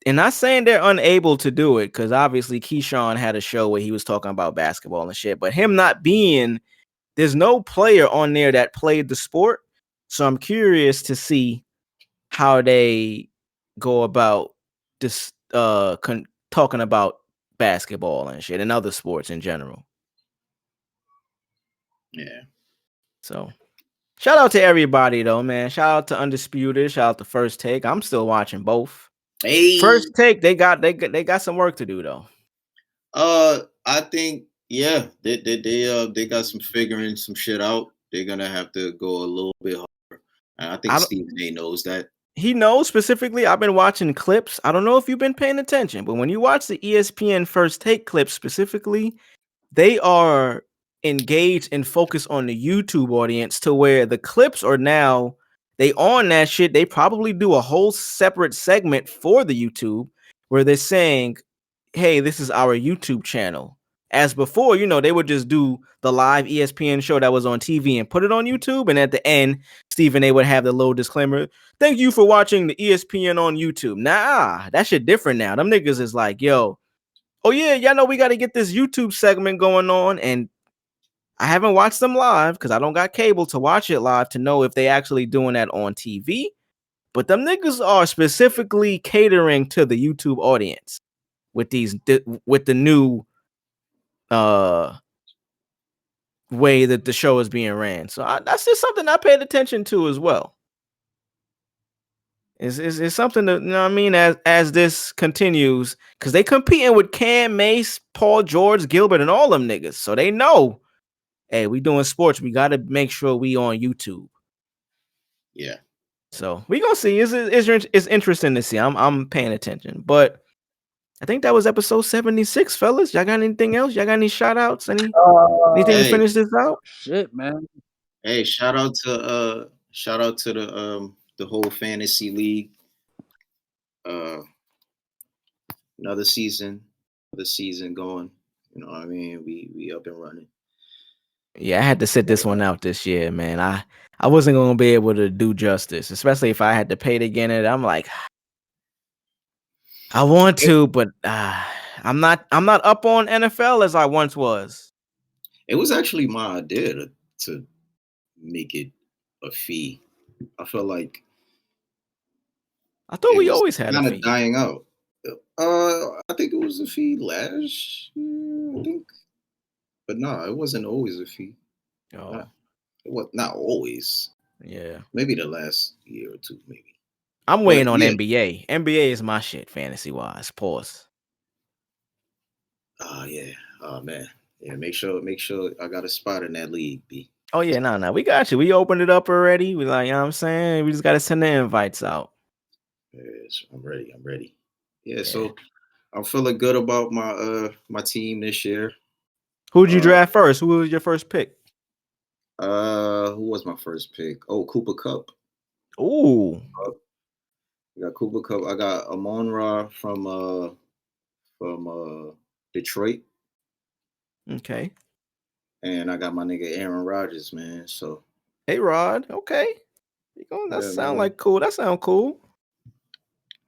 not saying they're unable to do it, because obviously Keyshawn had a show where he was talking about basketball and shit. But him not being there's no player on there that played the sport. So I'm curious to see how they go about this talking about basketball and shit and other sports in general. Yeah. So shout out to everybody though, man. Shout out to Undisputed. Shout out to First Take. I'm still watching both. Hey. First Take, they got some work to do though. I think they got some figuring some shit out. They're gonna have to go a little bit harder. And I think Stephen A knows that. He knows specifically. I've been watching clips. I don't know if you've been paying attention, but when you watch the ESPN First Take clips specifically, they are engaged and focused on the YouTube audience to where the clips are now they on that shit. They probably do a whole separate segment for the YouTube where they're saying, hey, this is our YouTube channel. As before, they would just do the live ESPN show that was on TV and put it on YouTube. And at the end, Stephen A would have the little disclaimer. Thank you for watching the ESPN on YouTube. Nah, that shit different now. Them niggas is like, yo, oh yeah, y'all know we got to get this YouTube segment going on. And I haven't watched them live because I don't got cable to watch it live to know if they actually doing that on TV. But them niggas are specifically catering to the YouTube audience with the new way that the show is being ran. So that's just something I paid attention to as well. It's something that, what I mean, as this continues, because they competing with Cam, Mace, Paul George, Gilbert, and all them niggas. So they know, hey, we doing sports. We got to make sure we on YouTube. Yeah. So we gonna see. It's interesting to see. I'm paying attention, but I think that was episode 76, fellas. Y'all got anything else? Y'all got any shout outs? Anything to finish this out? Shit, man. Hey, shout out to the whole fantasy league. Another season going. You know what I mean? We up and running. Yeah, I had to sit this one out this year, man. I wasn't gonna be able to do justice, especially if I had to pay to get it. I'm like, I want to, but I'm not up on NFL as I once was. It was actually my idea to make it a fee. I feel like I thought we always had kind a of fee. dying out. I think it was a fee last year, I think. But no, it wasn't always a fee. Oh. It was not always. Yeah. Maybe the last year or two, maybe. I'm waiting on NBA. NBA is my shit, fantasy wise. Pause. Oh yeah. Oh man. Yeah, make sure I got a spot in that league, B. Oh yeah, no, we got you. We opened it up already. We like, you know what I'm saying? We just gotta send the invites out. Yes, I'm ready. Yeah, so I'm feeling good about my team this year. Who'd you draft first? Who was your first pick? Who was my first pick? Oh, Cooper Kupp. Ooh. I got Cooper Kupp. I got Amon-Ra from Detroit. Okay. And I got my nigga Aaron Rodgers, man. So hey Rod, okay. That sound like cool. That sound cool.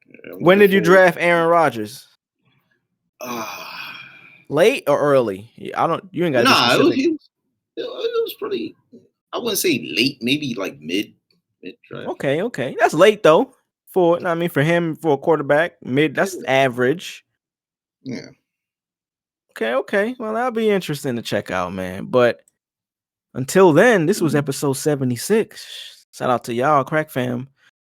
Yeah, when did you draft Aaron Rodgers? Late or early? I don't. You ain't got. Nah, it was pretty. I wouldn't say late. Maybe like mid draft. Okay. That's late though. For him for a quarterback, mid. That's average. Yeah. Okay. Well, that'll be interesting to check out, man. But until then, this was episode 76. Shout out to y'all, Crack Fam.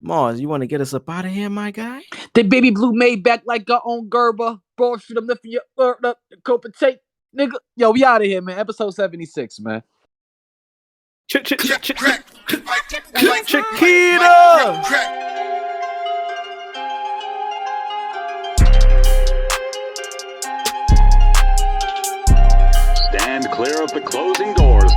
Mars, you want to get us up out of here, my guy? The baby blue made back like our own Gerber. Bro, shoot them lifting your up the cope and tape. Nigga, yo, we out of here, man. Episode 76, man. Chiquita! Stand clear of the closing doors.